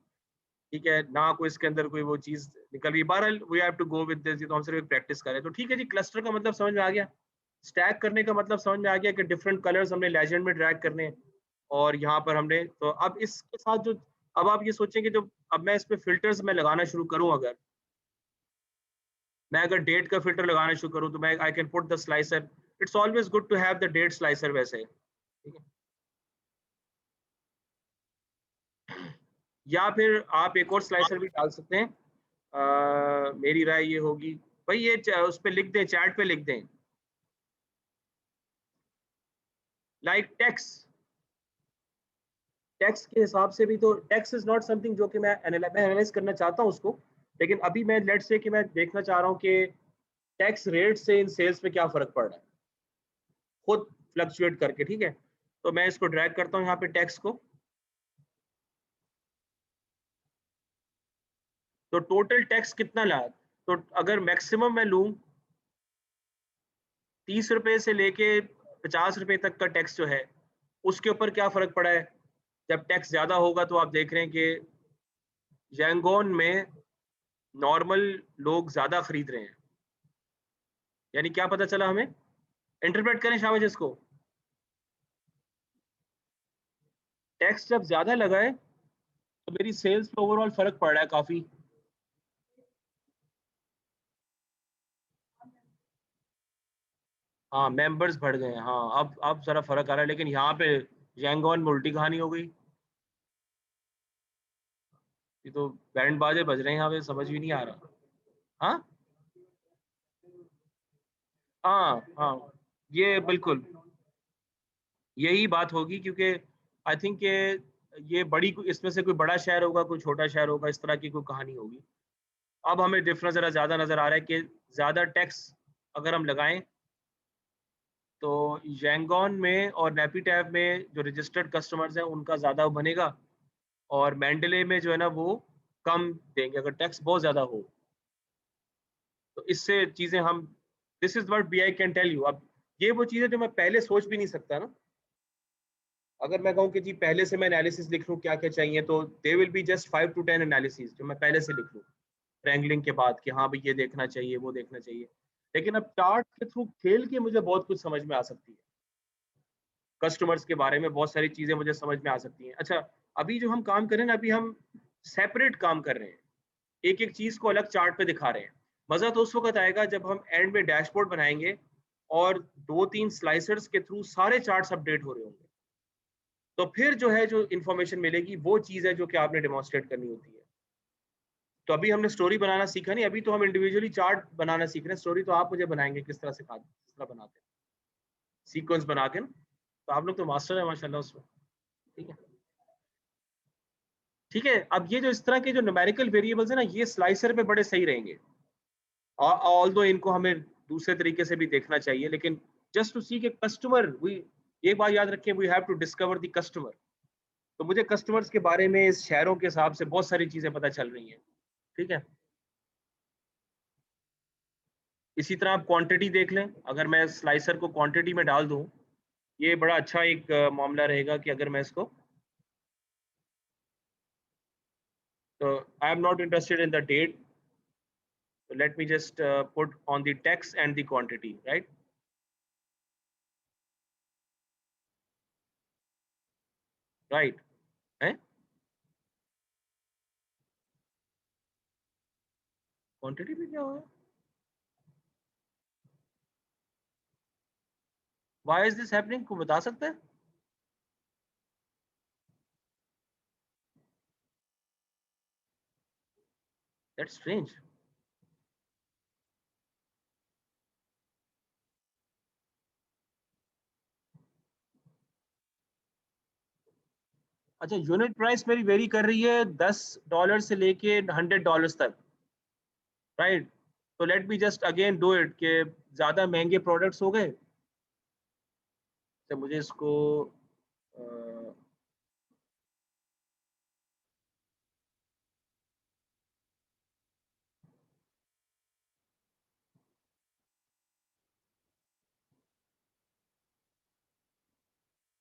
ठीक है, ना कोई इसके अंदर कोई वो चीज निकल रही है। बहरहाल we have to go with this, तो हम सिर्फ प्रैक्टिस करें तो ठीक है जी। क्लस्टर का मतलब समझ में आ गया, स्टैक करने का मतलब समझ में आ गया कि डिफरेंट कलर्स हमने लेजेंड में ड्रैग करने हैं, और यहाँ पर हमने तो अब इसके साथ जो, अब आप ये सोचें कि जो अब मैं इस पे फिल्टर्स में लगाना शुरू करूँ, अगर मैं अगर डेट का फिल्टर लगाना शुरू करूँ तो मैं I can put the slicer, it's always good to have the date slicer वैसे, ठीक है। या फिर आप एक और स्लाइसर भी डाल सकते हैं, मेरी राय ये होगी भाई, ये उस पे लिख दें, चैट पे लिख दें, लाइक टैक्स के हिसाब से भी, तो टैक्स इज नॉट समथिंग जो कि मैं एनालाइज करना चाहता हूँ उसको, लेकिन अभी मैं लेट्स से कि मैं देखना चाह रहा हूँ कि टैक्स रेट से इन सेल्स पे क्या फर्क पड़ रहा है, खुद फ्लक्चुएट करके, ठीक है। तो मैं इसको ड्रैग करता हूँ यहाँ पे टैक्स को, तो टोटल टैक्स कितना ला, तो अगर मैक्सिमम मैं लूँ 30 रुपए से लेके 50 रुपए तक का टैक्स जो है, उसके ऊपर क्या फर्क पड़ा है। जब टैक्स ज्यादा होगा तो आप देख रहे हैं कि यांगोन में नॉर्मल लोग ज्यादा खरीद रहे हैं, यानी क्या पता चला हमें, इंटरप्रेट करें शाबाश इसको। टैक्स जब ज्यादा लगा है तो मेरी सेल्स पे ओवरऑल फर्क पड़ रहा है काफी। हाँ मेंबर्स बढ़ गए हैं, हाँ अब जरा फर्क आ रहा है, लेकिन यहाँ पे यांगोन में उल्टी कहानी हो गई। ये तो बैंड बाजे बज रहे हैं यहाँ पे, समझ भी नहीं आ रहा। हाँ हाँ हाँ, ये बिल्कुल यही बात होगी, क्योंकि आई थिंक ये बड़ी, इसमें से कोई बड़ा शहर होगा, कोई छोटा शहर होगा, इस तरह की कोई कहानी होगी। अब हमें डिफरेंस जरा ज्यादा नजर आ रहा है कि ज्यादा टैक्स अगर हम लगाएं तो यांगोन में और नेपीटैब में जो रजिस्टर्ड कस्टमर्स हैं उनका ज्यादा बनेगा, और मैंडले में जो है ना वो कम देंगे अगर टैक्स बहुत ज्यादा हो। तो इससे चीजें हम, this is what be I can tell you. अब ये वो चीजें जो मैं पहले सोच भी नहीं सकता ना, अगर मैं कहूँ कि जी पहले से मैं एनालिसिस लिख लूँ क्या क्या चाहिए, तो they will be just 5 to 10 analysis जो मैं पहले से लिख लूँ रैंगलिंग के बाद, कि हाँ भाई ये देखना चाहिए वो देखना चाहिए। लेकिन अब चार्ट के थ्रू खेल के मुझे बहुत कुछ समझ में आ सकती है, कस्टमर्स के बारे में बहुत सारी चीजें मुझे समझ में आ सकती हैं। अच्छा, अभी जो हम काम कर रहे हैं ना, अभी हम सेपरेट काम कर रहे हैं, एक एक चीज को अलग चार्ट पे दिखा रहे हैं। मजा तो उस वक्त आएगा जब हम एंड में डैशबोर्ड बनाएंगे और 2-3 स्लाइसर्स के थ्रू सारे चार्ट्स अपडेट हो रहे होंगे, तो फिर जो है जो इन्फॉर्मेशन मिलेगी वो चीज है जो कि आपने डेमोन्स्ट्रेट करनी होती है। तो अभी हमने स्टोरी बनाना सीखा नहीं, अभी तो हम इंडिविजुअली चार्ट बनाना सीख रहे हैं। स्टोरी तो आप मुझे बनाएंगे किस तरह से, किस तरह बनाते हैं सीक्वेंस बना के ना, तो आप लोग तो मास्टर है माशाल्लाह उसमें, ठीक है। ठीक है, अब ये जो इस तरह के जो न्यूमेरिकल वेरिएबल्स है ना, ये स्लाइसर पे बड़े सही रहेंगे, और ऑल दो इनको हमें दूसरे तरीके से भी देखना चाहिए, लेकिन जस्ट टू सी के कस्टमर, वी एक बात याद रखें, we have to discover the customer. तो मुझे कस्टमर्स के बारे में इस शहरों के हिसाब से बहुत सारी चीजें पता चल रही हैं, ठीक है। इसी तरह आप क्वांटिटी देख लें, अगर मैं स्लाइसर को क्वांटिटी में डाल दूं, ये बड़ा अच्छा एक मामला रहेगा कि अगर मैं इसको, तो I am not interested in the date, let me just put on the text and the quantity, right, right है। क्वांटिटी में क्या हुआ, व्हाई इज दिस हैपनिंग, को बता सकते हैं। That's strange. अच्छा, यूनिट प्राइस मेरी वेरी कर रही है $10 से लेके $100 तक, राइट? तो let me just again do it कि ज़्यादा महंगे प्रोडक्ट्स हो गए, तो मुझे इसको अ,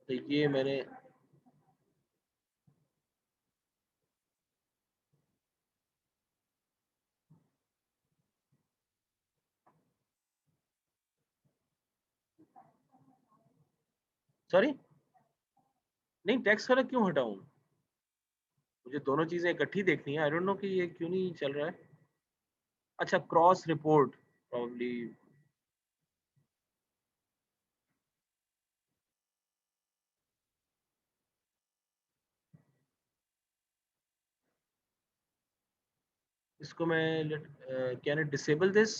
तो ये मैंने सॉरी, नहीं टैक्स वाला क्यों हटाऊँ? मुझे दोनों चीज़ें इकट्ठी देखनी है। आई डोंट नो कि ये क्यों नहीं चल रहा है। अच्छा, क्रॉस रिपोर्ट प्रोबब्ली। इसको मैं कैन इट डिसेबल दिस?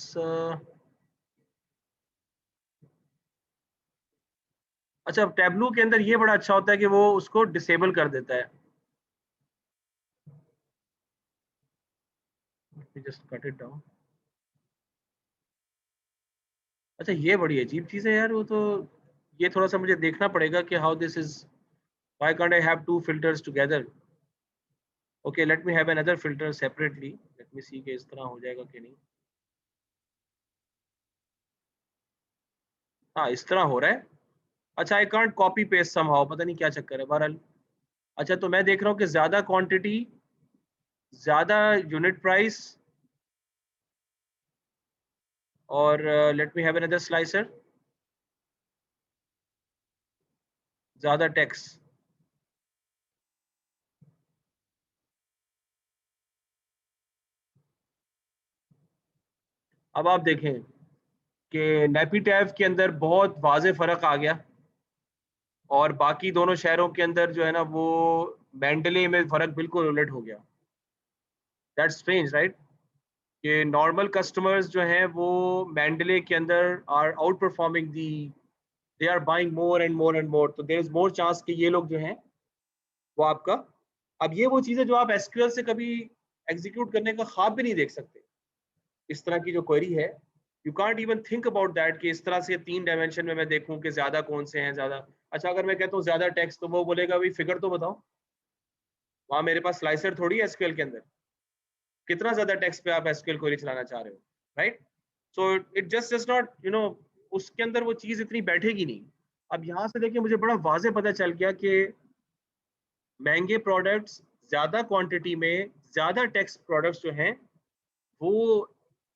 अच्छा, टैबलू के अंदर ये बड़ा अच्छा होता है कि वो उसको डिसेबल कर देता है। Just cut it down. अच्छा, ये बड़ी अजीब चीज़ है यार, वो तो ये थोड़ा सा मुझे देखना पड़ेगा कि how this is, why can't I have two filters together? Okay, let me have another filter separately, let me see कि इस तरह हो जाएगा कि नहीं। हाँ, इस तरह हो रहा है। अच्छा, I can't copy paste somehow, पता नहीं क्या चक्कर है, बहरहाल। अच्छा, तो मैं देख रहा हूँ कि ज्यादा क्वांटिटी, ज्यादा यूनिट प्राइस, और late me have another slicer, ज्यादा टैक्स। अब आप देखें कि नेपी टैब के अंदर बहुत वाज़ेह फ़र्क आ गया, और बाकी दोनों शहरों के अंदर जो है ना, वो मेंडले में फ़र्क बिल्कुल उलट हो गया। That's strange, right? कि नॉर्मल कस्टमर्स जो हैं वो मेंडले के अंदर are outperforming the, they are buying more and more and more, तो देयर इज मोर चांस कि ये लोग जो हैं वो आपका, अब ये वो चीज़ें जो आप एसक्यूएल से कभी एग्जीक्यूट करने का ख्वाब भी नहीं देख सकते। इस तरह की जो क्वेरी है, you can't even think about that कि इस तरह से 3 डायमेंशन में मैं देखूं कि ज्यादा कौन से हैं ज्यादा। अच्छा, अगर मैं कहता हूँ ज्यादा टेक्स्ट, तो वो बोलेगा भाई फिगर तो बताओ। वहां मेरे पास स्लाइसर थोड़ी है एसक्यूएल के अंदर, कितना ज्यादा टेक्स्ट पे आप एसक्यूएल क्वेरी चलाना चाह रहे हो, right? So it just does not, उसके अंदर वो चीज इतनी बैठेगी नहीं। अब यहाँ से देखिए, मुझे बड़ा वाजे पता चल गया कि महंगे प्रोडक्ट्स, ज्यादा क्वांटिटी में ज्यादा टैक्स प्रोडक्ट्स जो हैं, वो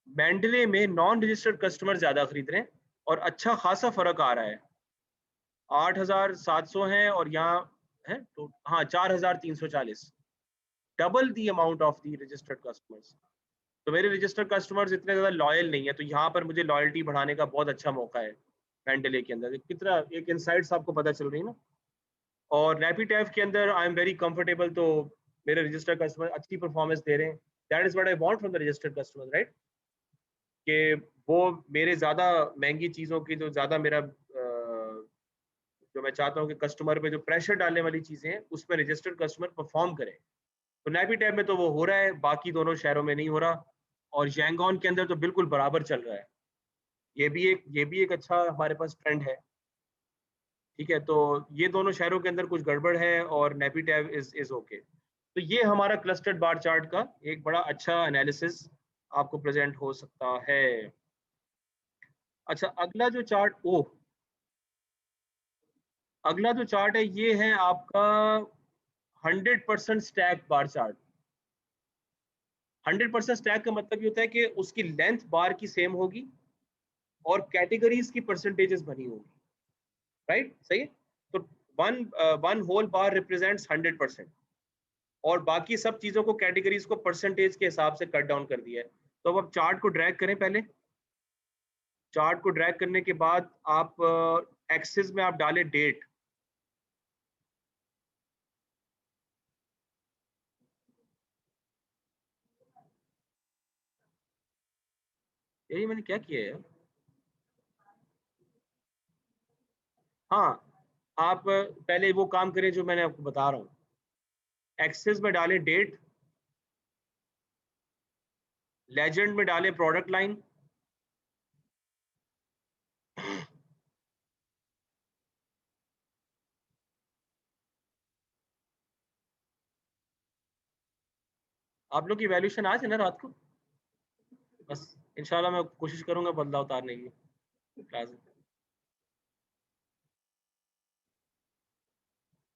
मैंडले में नॉन रजिस्टर्ड कस्टमर ज्यादा खरीद रहे हैं, और अच्छा खासा फर्क आ रहा है। 8,700 हैं और यहाँ है तो हाँ 4,340, double the amount of the registered customers. तो मेरे रजिस्टर्ड कस्टमर्स इतने ज्यादा लॉयल नहीं है, तो यहाँ पर मुझे लॉयल्टी बढ़ाने का बहुत अच्छा मौका है मैंडले के अंदर। कितना एक इनसाइट्स आपको पता चल रही है ना। और रैपिड के अंदर आई एम वेरी कंफर्टेबल, तो मेरे रजिस्टर्ड कस्टमर अच्छी परफॉर्मेंस दे रहे हैं। That is what I want from the registered customers, right? कि वो मेरे ज़्यादा महंगी चीज़ों की जो ज़्यादा मेरा जो मैं चाहता हूँ कि कस्टमर पे जो प्रेशर डालने वाली चीज़ें हैं, उसमें रजिस्टर्ड कस्टमर परफॉर्म करे। तो नैपी टैब में तो वो हो रहा है, बाकी दोनों शहरों में नहीं हो रहा। और यांगोन के अंदर तो बिल्कुल बराबर चल रहा है। ये भी एक अच्छा हमारे पास ट्रेंड है। ठीक है, तो ये दोनों शहरों के अंदर कुछ गड़बड़ है, और नैपी टैब इज ओके। तो ये हमारा क्लस्टर्ड बार चार्ट का एक बड़ा अच्छा एनालिसिस आपको प्रेजेंट हो सकता है। अच्छा, अगला जो चार्ट, ओह, अगला जो चार्ट है ये है आपका 100% स्टैक बार चार्ट। 100% स्टैक का मतलब ये होता है कि उसकी लेंथ बार की सेम होगी, और कैटेगरीज की परसेंटेजेस बनी होगी, राइट? सही है। तो one one whole bar represents 100%, और बाकी सब चीजों को, कैटेगरीज को परसेंटेज के हिसाब से कट डाउन कर दिया है। तो अब आप चार्ट को ड्रैग करें पहले। चार्ट को ड्रैग करने के बाद आप एक्सिस में आप डालें डेट। यही मैंने क्या किया है। हाँ, आप पहले वो काम करें जो मैंने आपको बता रहा हूँ। एक्सेस में डालें डेट, लेजेंड में डालें प्रोडक्ट लाइन, आप लोग की वैल्यूएशन आज है ना रात को? बस इंशाल्लाह मैं कोशिश करूंगा बदलाव उतारने की क्लास में।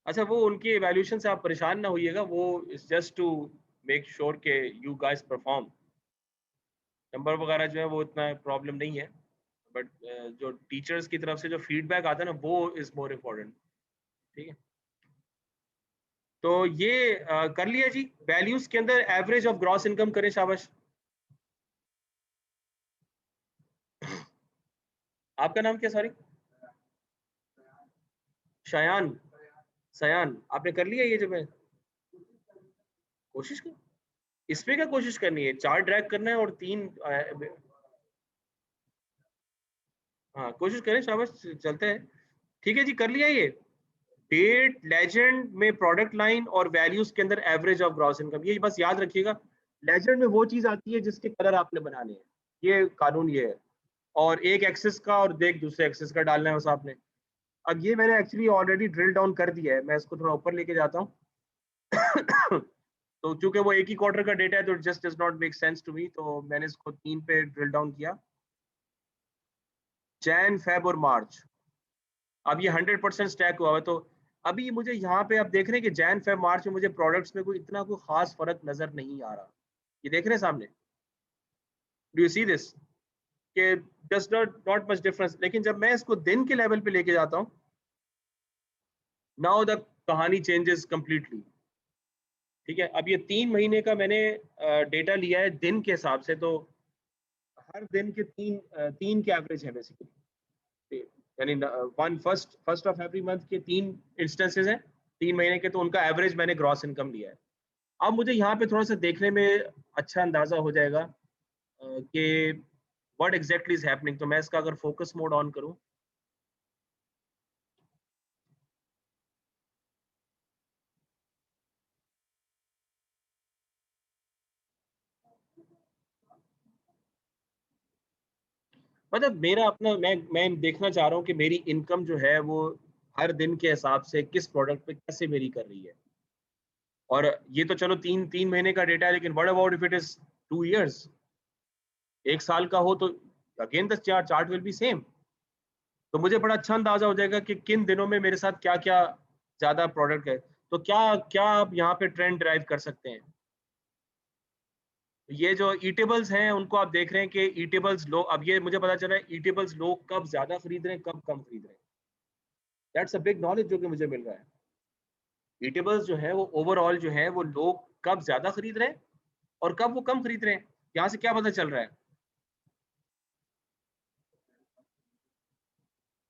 अच्छा, वो उनकी इवैल्यूएशन से आप परेशान ना होइएगा, वो is just to make sure के यू गाइस परफॉर्म। नंबर वगैरह जो है वो इतना प्रॉब्लम नहीं है, बट जो टीचर्स की तरफ से जो फीडबैक आता है ना वो इज मोर इम्पोर्टेंट। ठीक है, तो ये कर लिया जी। वैल्यूज के अंदर एवरेज ऑफ ग्रॉस इनकम करें, शाबाश। आपका नाम क्या, सॉरी? शयान, सयान, आपने कर लिया ये जो मैं कोशिश कर, इसमें क्या कोशिश करनी है, 4 ड्रैग करना है और 3 हाँ कोशिश करें, शाबाश, चलते हैं। ठीक है जी, कर लिया ये। डेट, लेजेंड में प्रोडक्ट लाइन और वैल्यूज के अंदर एवरेज ऑफ ग्रॉस इनकम, ये बस याद रखिएगा। लेजेंड में वो चीज आती है जिसके कलर आपने बनाने हैं, ये कानून ये है। और एक एक्सिस का और देख दूसरे एक्सिस का डालना है बस आपने। अब ये मैंने एक्चुअली ऑलरेडी ड्रिल डाउन कर दिया है, मैं इसको थोड़ा ऊपर लेके जाता हूँ। तो चूंकि वो एक ही क्वार्टर का डेटा है तो just does not make sense to me, तो मैंने इसको 3 पे ड्रिल डाउन किया, जैन, फेब और मार्च। अब ये 100% स्टैक हुआ है, तो अभी मुझे यहाँ पे आप देख रहे हैं कि जैन, फेब, मार्च में मुझे प्रोडक्ट्स में कोई इतना कोई खास फर्क नजर नहीं आ रहा। ये देख रहे हैं सामने, डू यू सी दिस कि जस्ट नॉट मच डिफरेंस। लेकिन जब मैं इसको दिन के लेवल पे लेके जाता हूँ, नाउ द कहानी चेंजेस कंप्लीटली। ठीक है, अब ये 3 महीने का मैंने डेटा लिया है दिन के हिसाब से, तो हर दिन के तीन के एवरेज है बेसिकली, यानी one first of every month के 3 इंस्टेंसेस हैं 3 महीने के, तो उनका एवरेज मैंने ग्रॉस इनकम लिया है। अब मुझे यहाँ पे थोड़ा सा देखने में अच्छा अंदाजा हो जाएगा कि व्हाट एग्जैक्टली इज हैपनिंग। तो मैं इसका अगर फोकस मोड ऑन करूँ, मतलब मेरा अपना, मैं देखना चाह रहा हूँ कि मेरी इनकम जो है वो हर दिन के हिसाब से किस प्रोडक्ट पे कैसे वेरी कर रही है। और ये तो चलो 3 महीने का डेटा है, लेकिन what about if it is 2 years, 1 साल का हो तो again the chart will be same. तो मुझे बड़ा अच्छा अंदाजा हो जाएगा कि किन दिनों में मेरे साथ क्या क्या ज्यादा प्रोडक्ट है। तो क्या क्या आप यहाँ पे ट्रेंड ड्राइव कर सकते हैं। ये जो ईटेबल्स हैं उनको आप देख रहे हैं कि ईटेबल्स लोग, अब ये मुझे पता चला है ईटेबल्स लोग कब ज्यादा खरीद रहे हैं कब कम खरीद रहे हैं। दैट्स अ बिग नॉलेज जो कि मुझे मिल रहा है। ईटेबल्स जो है वो ओवरऑल जो है वो लोग कब ज्यादा खरीद रहे हैं और कब वो कम खरीद रहे हैं, यहाँ से क्या पता चल रहा है।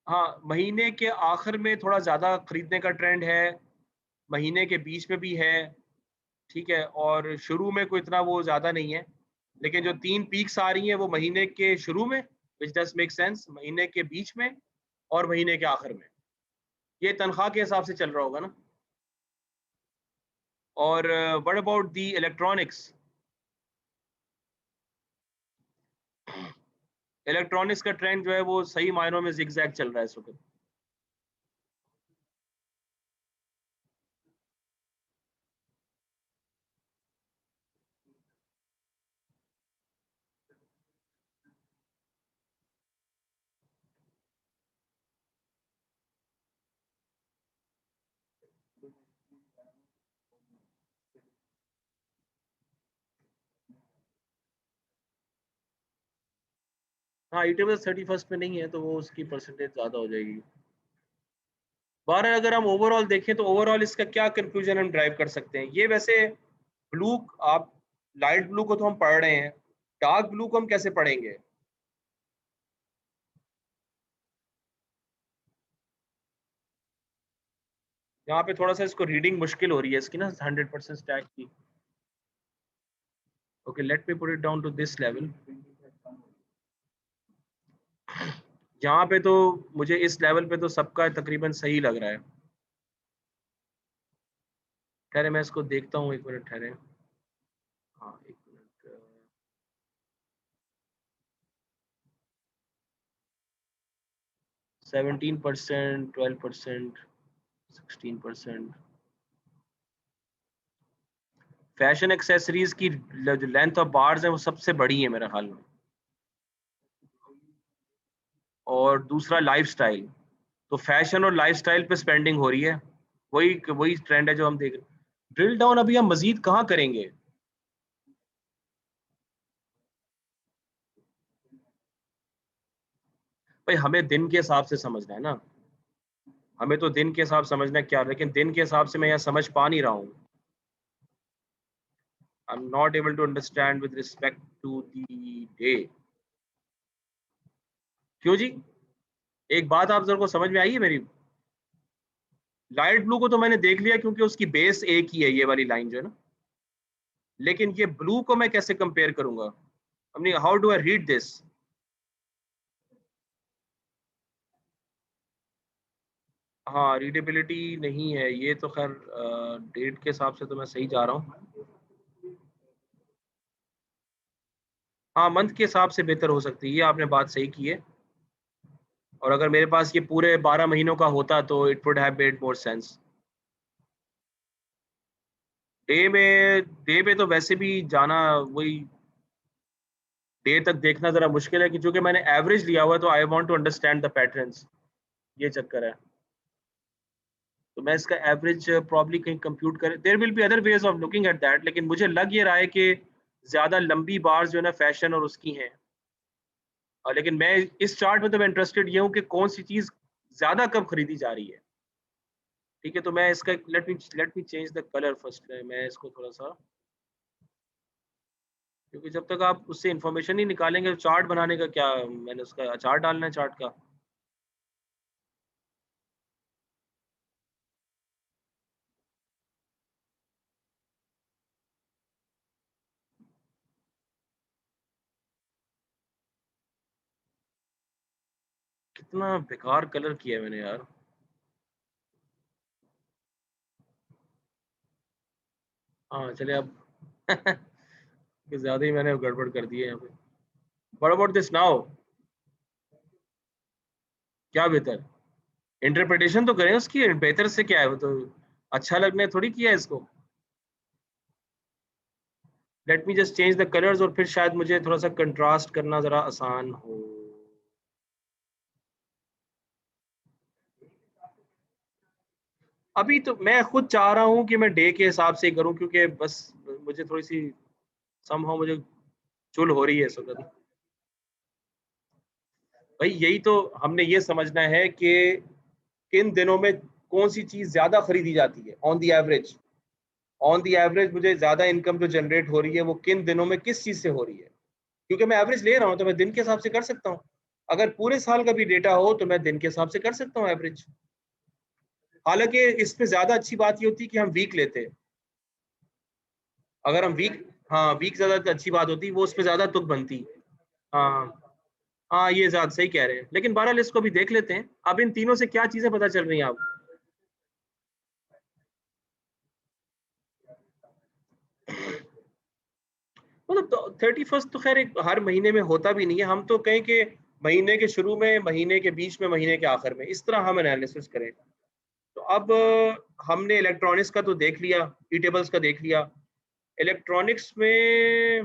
हाँ, महीने के आखिर में थोड़ा ज्यादा खरीदने का ट्रेंड है, महीने के बीच में भी है, ठीक है, और शुरू में कोई इतना वो ज्यादा नहीं है। लेकिन जो 3 पीक्स आ रही हैं वो महीने के शुरू में, विच डज मेक सेंस, महीने के बीच में और महीने के आखिर में। ये तनख्वाह के हिसाब से चल रहा होगा ना। और what about the electronics, electronics का ट्रेंड जो है वो सही मायनों में जिगजैग चल रहा है इस वक्त। हाँ, ईटेबल 31st में नहीं है तो वो उसकी परसेंटेज ज्यादा हो जाएगी। बारह, अगर हम ओवरऑल देखें तो ओवरऑल इसका क्या कंक्लूजन हम ड्राइव कर सकते हैं। ये वैसे ब्लू, आप लाइट ब्लू को तो हम पढ़ रहे हैं, डार्क ब्लू को हम कैसे पढ़ेंगे। यहाँ पे थोड़ा सा इसको रीडिंग मुश्किल हो रही है इसकी ना, 100% स्टैक की। Okay, let me put it down to this level. यहाँ पे तो मुझे इस लेवल पे तो सबका तकरीबन सही लग रहा है। ठहरे मैं इसको देखता हूँ, 1 मिनट ठहरे। हाँ 1 मिनट। 17%, 12%, 16%। फैशन एक्सेसरीज की जो लेंथ ऑफ बार्स है वो सबसे बड़ी है मेरे ख्याल में। और दूसरा लाइफस्टाइल, तो फैशन और लाइफस्टाइल पे स्पेंडिंग हो रही है, वही वही ट्रेंड है जो हम देख रहे हैं। ड्रिल डाउन अभी हम मजीद कहाँ करेंगे? भाई हमें दिन के हिसाब से समझना है ना, हमें तो दिन के हिसाब समझना है क्या, लेकिन दिन के हिसाब से मैं यहाँ समझ पा नहीं रहा हूँ। I am not able to understand with respect to the day. क्यों जी? एक बात आप जरा को समझ में आई है मेरी? लाइट ब्लू को तो मैंने देख लिया क्योंकि उसकी बेस एक ही है, ये वाली लाइन जो है ना, लेकिन ये ब्लू को मैं कैसे कंपेयर करूंगा? हमने how do I read this? हाँ रीडेबिलिटी नहीं है ये तो, खैर डेट के हिसाब से तो मैं सही जा रहा हूँ। हाँ मंथ के हिसाब से बेहतर हो सकती है, ये आपने बात सही की है। और अगर मेरे पास ये पूरे 12 महीनों का होता तो it would have made more sense. Day में तो वैसे भी जाना, वही डे तक देखना जरा मुश्किल है कि चूंकि मैंने एवरेज लिया हुआ है, तो I want to understand the patterns, ये चक्कर है। तो मैं इसका एवरेज प्रॉब्ली कहीं कंप्यूट करें, there will be other ways of looking at that, लेकिन मुझे लग ये रहा है कि ज्यादा लंबी बार्स जो है ना फैशन और उसकी हैं। और लेकिन मैं इस चार्ट में तो मैं इंटरेस्टेड ये हूँ कि कौन सी चीज ज्यादा कब खरीदी जा रही है। ठीक है, तो मैं इसका let me change the colour first. मैं इसको थोड़ा सा, क्योंकि जब तक आप उससे इंफॉर्मेशन नहीं निकालेंगे तो चार्ट बनाने का क्या, मैंने उसका अचार डालना है चार्ट का। कितना बेकार कलर किया है मैंने यार। हाँ चले अब कि ज्यादा ही मैंने गड़बड़ कर दी है यहाँ पे। What about this now? क्या बेहतर? इंटरप्रिटेशन तो करें उसकी, बेहतर से क्या है वो तो, अच्छा लगने थोड़ी किया है इसको। Late me just change the colours, और फिर शायद मुझे थोड़ा सा कंट्रास्ट करना जरा आसान हो। अभी तो मैं खुद चाह रहा हूँ कि मैं डे के हिसाब से ही करूँ, क्योंकि बस मुझे थोड़ी सी समहाउ मुझे चुल हो रही है इस वक्त। भाई यही तो हमने ये समझना है कि किन दिनों में कौन सी चीज ज्यादा खरीदी जाती है on the average. On the average मुझे ज्यादा इनकम जो जनरेट हो रही है वो किन दिनों में किस चीज से हो रही है, क्योंकि मैं एवरेज ले रहा हूँ तो मैं दिन के हिसाब से कर सकता हूँ। अगर पूरे साल का भी डेटा हो तो मैं दिन के हिसाब से कर सकता हूँ एवरेज। हालांकि इस पे ज्यादा अच्छी बात ये होती है कि हम वीक लेते हैं। अगर हम वीक, हाँ वीक ज्यादा अच्छी बात होती, वो उस पर ज्यादा तुक बनती। हाँ हाँ ये ज्यादा सही कह रहे हैं, लेकिन बहरहाल इसको भी देख लेते हैं। अब इन तीनों से क्या चीजें पता चल रही हैं आप? मतलब तो 31st तो खैर हर महीने में होता भी नहीं है, हम तो कहें कि महीने के शुरू में, महीने के बीच में, महीने के आखिर में, इस तरह हम एनालिसिस करें। तो अब हमने इलेक्ट्रॉनिक्स का तो देख लिया, ईटेबल्स का देख लिया। इलेक्ट्रॉनिक्स में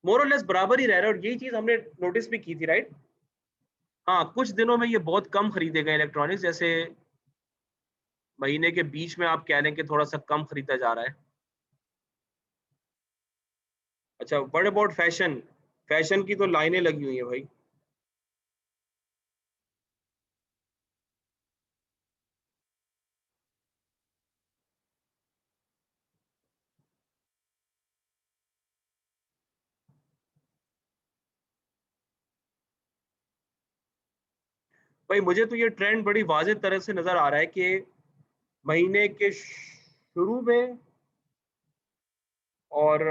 मोर और लेस बराबर ही रह रहा है, और यही चीज हमने नोटिस भी की थी, राइट? हाँ कुछ दिनों में ये बहुत कम खरीदे गए इलेक्ट्रॉनिक्स, जैसे महीने के बीच में आप कह लें कि थोड़ा सा कम खरीदा जा रहा है। अच्छा व्हाट अबाउट फैशन? फैशन की तो लाइनें लगी हुई है भाई। भाई मुझे तो ये ट्रेंड बड़ी वाज़ेह तरह से नजर आ रहा है कि महीने के शुरू में और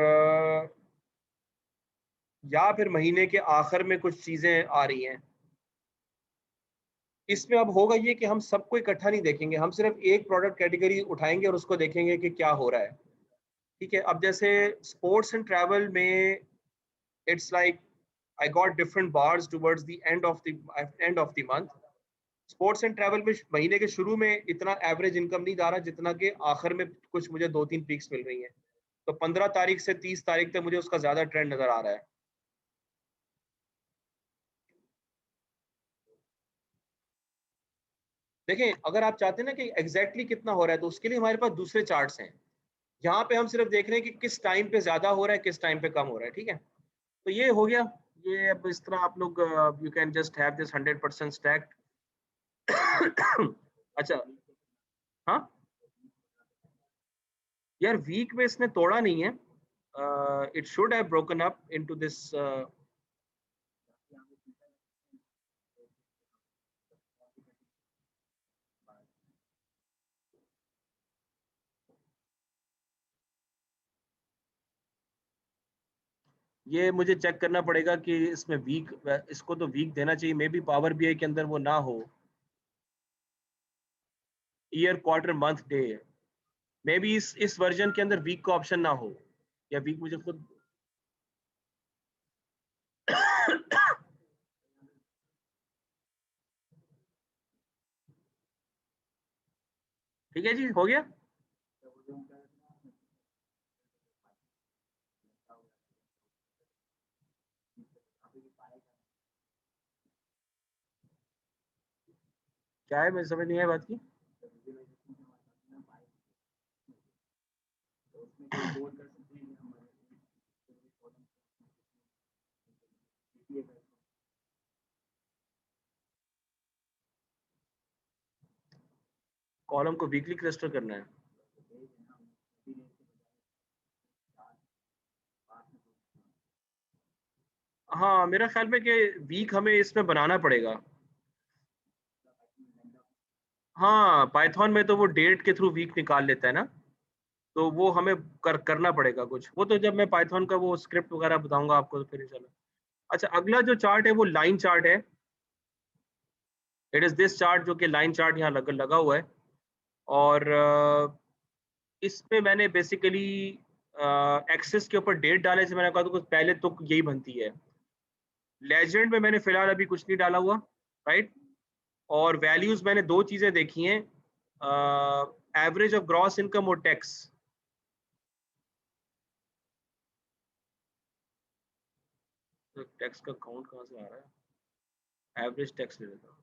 या फिर महीने के आखिर में कुछ चीजें आ रही हैं। इसमें अब होगा ये कि हम सबको इकट्ठा नहीं देखेंगे, हम सिर्फ एक प्रोडक्ट कैटेगरी उठाएंगे और उसको देखेंगे कि क्या हो रहा है। ठीक है, अब जैसे स्पोर्ट्स एंड ट्रैवल में it's like I got different bars towards the end of the month. Sports and travel में महीने के शुरू में इतना एवरेज इनकम नहीं जा रहा जितना कि आखिर में कुछ मुझे 2-3 पीक्स मिल रही हैं। तो 15 तारीख से 30 तारीख तक मुझे उसका ज्यादा ट्रेंड नजर आ रहा है। देखें, अगर आप चाहते हैं ना कि एग्जैक्टली कितना हो रहा है तो उसके लिए हमारे पास दूसरे चार्ट्स हैं। यहाँ पे हम सिर्फ देख रहे हैं कि किस टाइम पे ज्यादा हो रहा है, किस टाइम पे कम हो रहा है। ठीक है, तो ये हो गया। ये अब इस तरह आप लोग you can just have this 100% stacked. अच्छा, हाँ यार, वीक में इसने तोड़ा नहीं है। It should have broken up into this. ये मुझे चेक करना पड़ेगा कि इसमें वीक, इसको तो वीक देना चाहिए, मे बी पावर बीआई के अंदर वो ना हो। Year, quarter, month, day, may be इस वर्जन के अंदर वीक का ऑप्शन ना हो, या वीक मुझे खुद ठीक है जी, हो गया। क्या है, मुझे समझ नहीं आया बात की। कॉलम को वीकली क्लस्टर करना है। हाँ, मेरा ख्याल में कि वीक हमें इसमें बनाना पड़ेगा। हाँ, पाइथन में तो वो डेट के थ्रू वीक निकाल लेता है ना, तो वो हमें करना पड़ेगा कुछ। वो तो जब मैं पाइथन का वो स्क्रिप्ट वगैरह बताऊंगा आपको, तो फिर इंशाल्लाह। अच्छा, अगला जो चार्ट है वो लाइन चार्ट है। इट इज दिस चार्ट, जो कि लाइन चार्ट यहाँ लगा हुआ है। और इसमें मैंने बेसिकली एक्सेस के ऊपर डेट डाले से मैंने कहा तो कुछ पहले तो यही बनती है। लेजेंड में मैंने फिलहाल अभी कुछ नहीं डाला हुआ, राइट। और वैल्यूज मैंने दो चीजें देखी हैं, एवरेज ऑफ ग्रॉस इनकम और टैक्स। तो टैक्स का काउंट कहाँ से आ रहा है, एवरेज टैक्स ले लेता हूँ।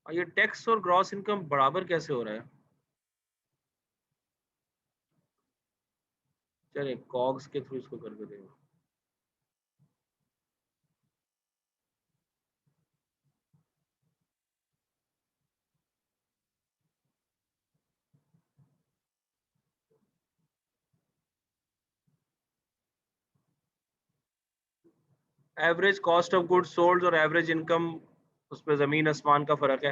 ये टैक्स और ग्रॉस इनकम बराबर कैसे हो रहा है। चलिए कॉग्स के थ्रू इसको करके देंगे। Average cost of goods sold और एवरेज इनकम, उसमें जमीन आसमान का फर्क है।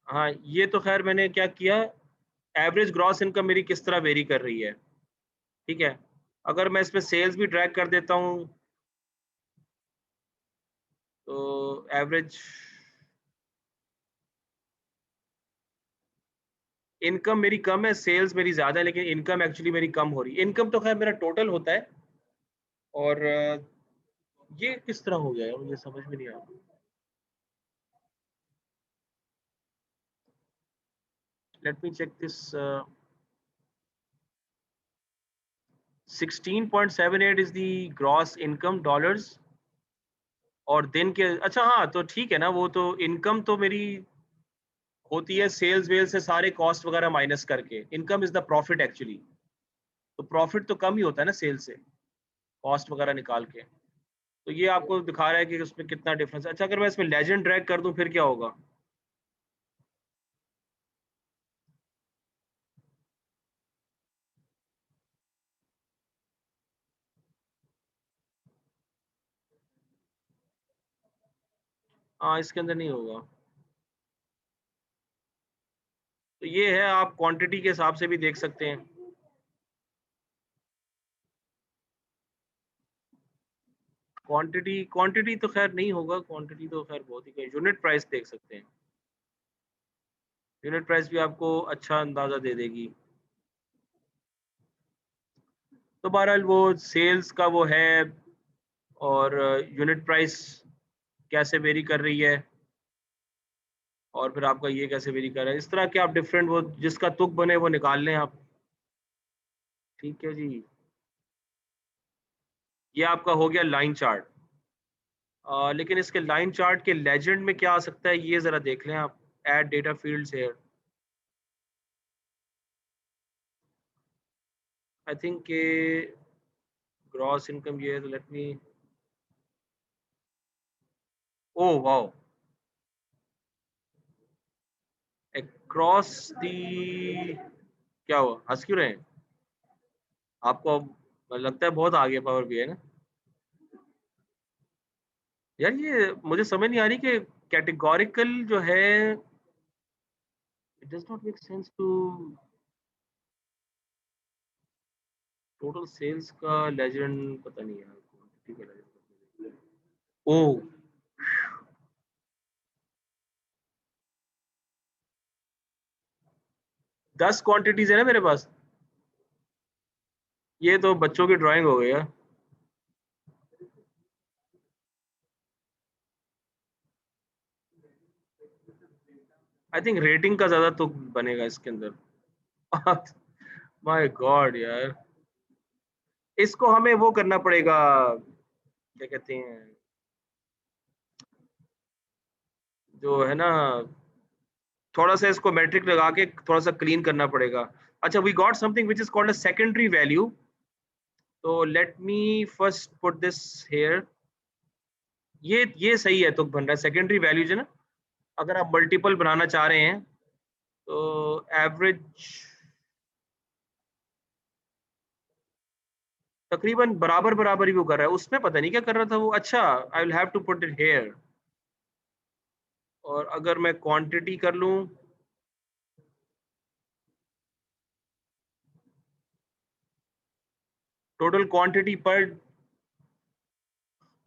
हाँ, ये तो खैर मैंने क्या किया, एवरेज ग्रॉस इनकम मेरी किस तरह वेरी कर रही है। ठीक है, अगर मैं इसमें सेल्स भी ड्रैग कर देता हूँ तो एवरेज इनकम मेरी कम है, सेल्स मेरी ज्यादा है, लेकिन इनकम एक्चुअली मेरी कम हो रही है। इनकम तो खैर मेरा टोटल होता है। और ये किस तरह हो गया है, मुझे समझ में नहीं आ रहा। Let me check this. 16.78 is the gross income dollars. और दिन के, अच्छा हाँ, तो ठीक है ना, वो तो इनकम तो मेरी होती है सेल्स वेल से सारे कॉस्ट वगैरह माइनस करके। Income is the profit actually. तो प्रॉफिट तो कम ही होता है ना सेल्स से, कॉस्ट वगैरह निकाल के। तो ये आपको दिखा रहा है कि उसमें कितना डिफरेंस है। अच्छा, अगर मैं इसमें लेजेंड ड्रैग कर दूं फिर क्या होगा। हाँ, इसके अंदर नहीं होगा। तो ये है, आप क्वांटिटी के हिसाब से भी देख सकते हैं। क्वांटिटी क्वांटिटी तो खैर नहीं होगा, क्वांटिटी तो खैर बहुत ही, यूनिट प्राइस देख सकते हैं। यूनिट प्राइस भी आपको अच्छा अंदाजा दे देगी। तो बहरहाल वो सेल्स का वो है, और यूनिट प्राइस कैसे वेरी कर रही है, और फिर आपका ये कैसे वेरी कर रहा है, इस तरह के आप डिफरेंट, वो जिसका तुक बने वो निकाल लें आप। ठीक है जी। ये आपका हो गया लाइन चार्ट। लेकिन इसके लाइन चार्ट के लेजेंड में क्या आ सकता है, ये जरा देख लें आप। Add data fields here. I think के ग्रॉस इनकम ये है, तो let me, oh wow, across the, क्या हुआ, हंस क्यों रहे हैं आपको? अब लगता है बहुत आगे पावर भी है ना यार। ये मुझे समझ नहीं आ रही कि कैटेगोरिकल जो है, it does not make sense to. Total sales का लेजेंड पता नहीं यार, क्वांटिटी का लेजेंड। ओ, 10 क्वांटिटीज है ना मेरे पास। ये तो बच्चों की ड्राइंग हो गई है। आई थिंक रेटिंग का ज्यादा तो बनेगा इसके अंदर। माय गॉड यार, इसको हमें वो करना पड़ेगा, क्या कहते हैं, जो है ना, थोड़ा सा इसको मैट्रिक लगा के थोड़ा सा क्लीन करना पड़ेगा। अच्छा, we got something which is called a secondary value. तो let me first put this here. ये सही है, तो बन रहा है सेकेंडरी वैल्यूज है ना। अगर आप मल्टीपल बनाना चाह रहे हैं तो एवरेज तकरीबन बराबर बराबर ही वो कर रहा है, उसमें पता नहीं क्या कर रहा था वो। अच्छा, I will have to put it here. और अगर मैं क्वांटिटी कर लूं, टोटल क्वांटिटी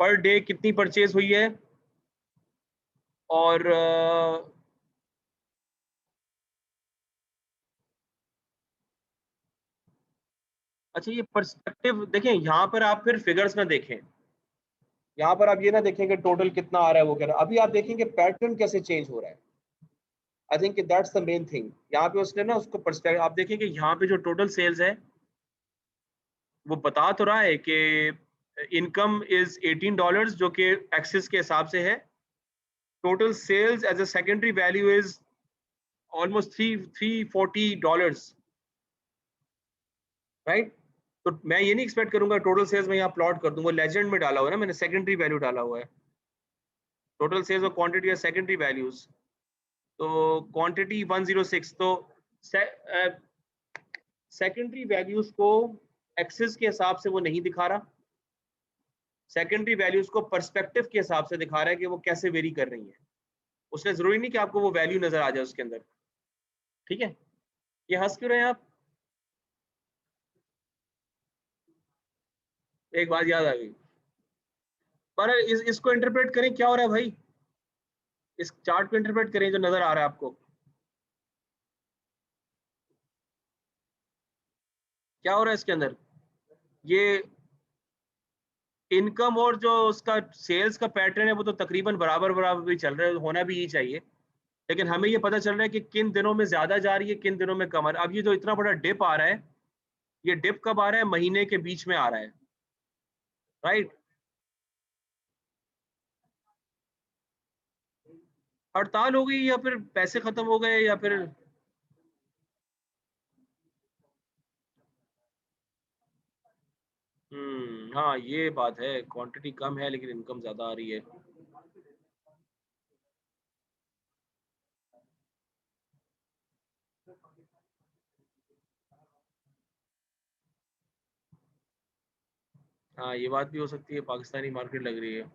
पर डे कितनी परचेज हुई है, और अच्छा, ये पर्सपेक्टिव देखें, यहाँ पर आप फिर फिगर्स ना देखें। यहाँ पर आप ये ना देखें कि टोटल कितना आ रहा है वो कह रहा है, अभी आप देखेंगे पैटर्न कैसे चेंज हो रहा है। I think that's the main thing. यहाँ पे उसने ना उसको पर्सपेक्टिव, आप देखेंगे यहाँ पे जो टोटल सेल्स है वो बता तो रहा है कि इनकम इज $18, जो कि एक्सिस के हिसाब से है। Total sales as a secondary value is almost $340, right. तो मैं ये नहीं एक्सपेक्ट करूंगा टोटल सेल्स में यहाँ प्लॉट कर दूंगा, लेजेंड में डाला हुआ है ना मैंने, सेकेंडरी वैल्यू डाला हुआ है। टोटल सेल्स और क्वांटिटी है सेकेंडरी वैल्यूज। तो क्वांटिटी 106, तो सेकेंडरी वैल्यूज को एक्सिस के हिसाब से वो नहीं दिखा रहा, सेकेंडरी वैल्यूज को पर्सपेक्टिव के हिसाब से दिखा रहा है कि वो कैसे वेरी कर रही है। उसने जरूरी नहीं कि आपको वो वैल्यू नजर आ जाए उसके अंदर। ठीक है, ये हंस क्यों रहे हैं आप? एक बात याद आ गई, पर इसको इंटरप्रेट करें, क्या हो रहा है भाई, इस चार्ट को इंटरप्रेट करें जो नजर आ रहा है आपको। क्या हो रहा है इसके अंदर, ये इनकम और जो उसका सेल्स का पैटर्न है वो तो तकरीबन बराबर बराबर भी चल रहा है, होना भी ही चाहिए। लेकिन हमें ये पता चल रहा है कि किन दिनों में ज्यादा जा रही है, किन दिनों में कम आ रहा है। अब ये जो इतना बड़ा डिप आ रहा है, ये डिप कब आ रहा है, महीने के बीच में आ रहा है, राइट। हड़ताल हो गई, या फिर पैसे खत्म हो गए, या फिर हाँ, ये बात है, क्वांटिटी कम है लेकिन इनकम ज्यादा आ रही है। हाँ, ये बात भी हो सकती है, पाकिस्तानी मार्केट लग रही है।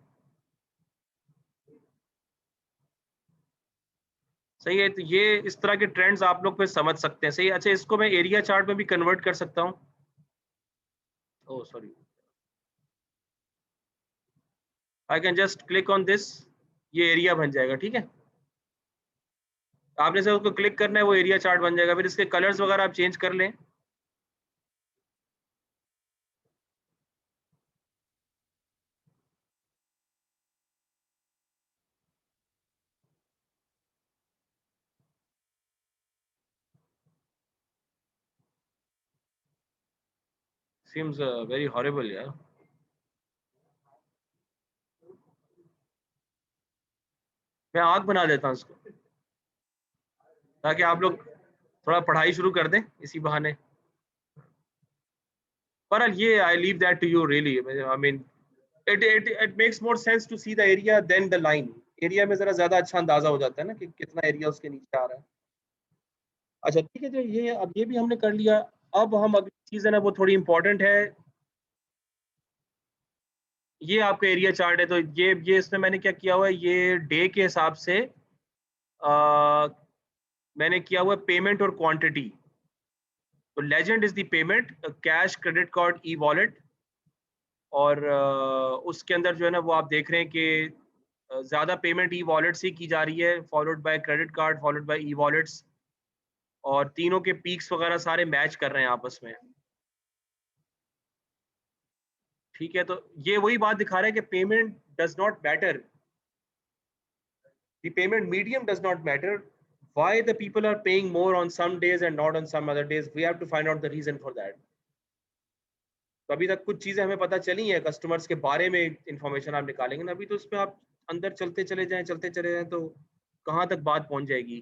सही है, तो ये इस तरह के ट्रेंड्स आप लोग फिर समझ सकते हैं। सही है। अच्छा, इसको मैं एरिया चार्ट में भी कन्वर्ट कर सकता हूँ। Oh sorry, I can just click on this, ये एरिया बन जाएगा। ठीक है, आपने सिर्फ उसको क्लिक करना है, वो एरिया चार्ट बन जाएगा। फिर इसके कलर्स वगैरह आप चेंज कर लें। सीम्स वेरी हॉरिबल यार। मैं आग बना देता हूँ इसको, ताकि आप लोग थोड़ा पढ़ाई शुरू कर दें इसी बहाने। पर ये I leave that to you really, I mean it makes more sense to see the area than the line। Area में जरा ज्यादा अच्छा अंदाजा हो जाता है ना कि कितना एरिया उसके नीचे आ रहा है। अच्छा ठीक है, जो ये अब ये भी हमने कर लिया। अब हम अगली चीज है ना, वो थोड़ी इंपॉर्टेंट है। ये आपका एरिया चार्ट है, तो ये इसमें मैंने क्या किया हुआ है, ये डे के हिसाब से आ, मैंने किया हुआ पेमेंट और क्वांटिटी। तो legend is the payment, cash, credit card, e wallet. और उसके अंदर जो है ना, वो आप देख रहे हैं कि ज़्यादा पेमेंट ई वॉलेट से की जा रही है, followed by credit card, followed by e wallets. और तीनों के पीक्स वगैरह सारे मैच कर रहे हैं आपस में। ठीक है, तो ये वही बात दिखा रहा है कि payment does not matter, the payment medium does not matter, why the people are paying more on some days and not on some other days, we have to find out the reason for that। तो अभी तक कुछ चीजें हमें पता चली हैं customers के बारे में, इंफॉर्मेशन आप निकालेंगे ना, अभी तो उसमें आप अंदर चलते चले जाएं तो कहाँ तक बात पहुंच जाएगी।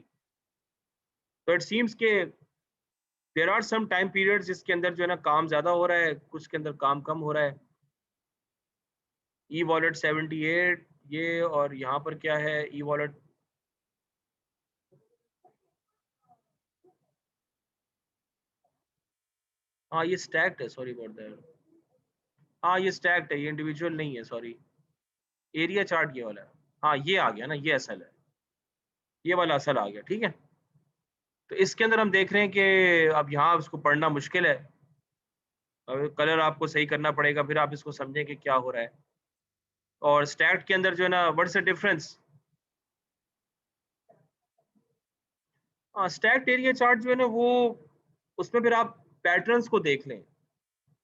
तो इट सीम्स के there are some time periods जिसके अंदर जो है ना काम ज्यादा हो रहा है, कुछ के अंदर काम कम हो रहा है। ई वॉलेट 78, ये और यहाँ पर क्या है, ई वॉलेट। हाँ ये स्टैक्ड है, सॉरी अबाउट दैट। हाँ ये स्टैक्ड है, ये इंडिविजुअल नहीं है, सॉरी। एरिया चार्ट ये वाला है। हाँ ये आ गया ना, ये असल है, ये वाला असल आ गया। ठीक है, तो इसके अंदर हम देख रहे हैं कि अब यहाँ उसको पढ़ना मुश्किल है। कलर आपको सही करना पड़ेगा, फिर आप इसको समझें कि क्या हो रहा है। और स्टैक्ड के अंदर जो है ना, व्हाट्स द डिफरेंस। हाँ स्टैक्ड एरिया चार्ट जो है ना, वो उसमें फिर आप पैटर्न्स को देख लें।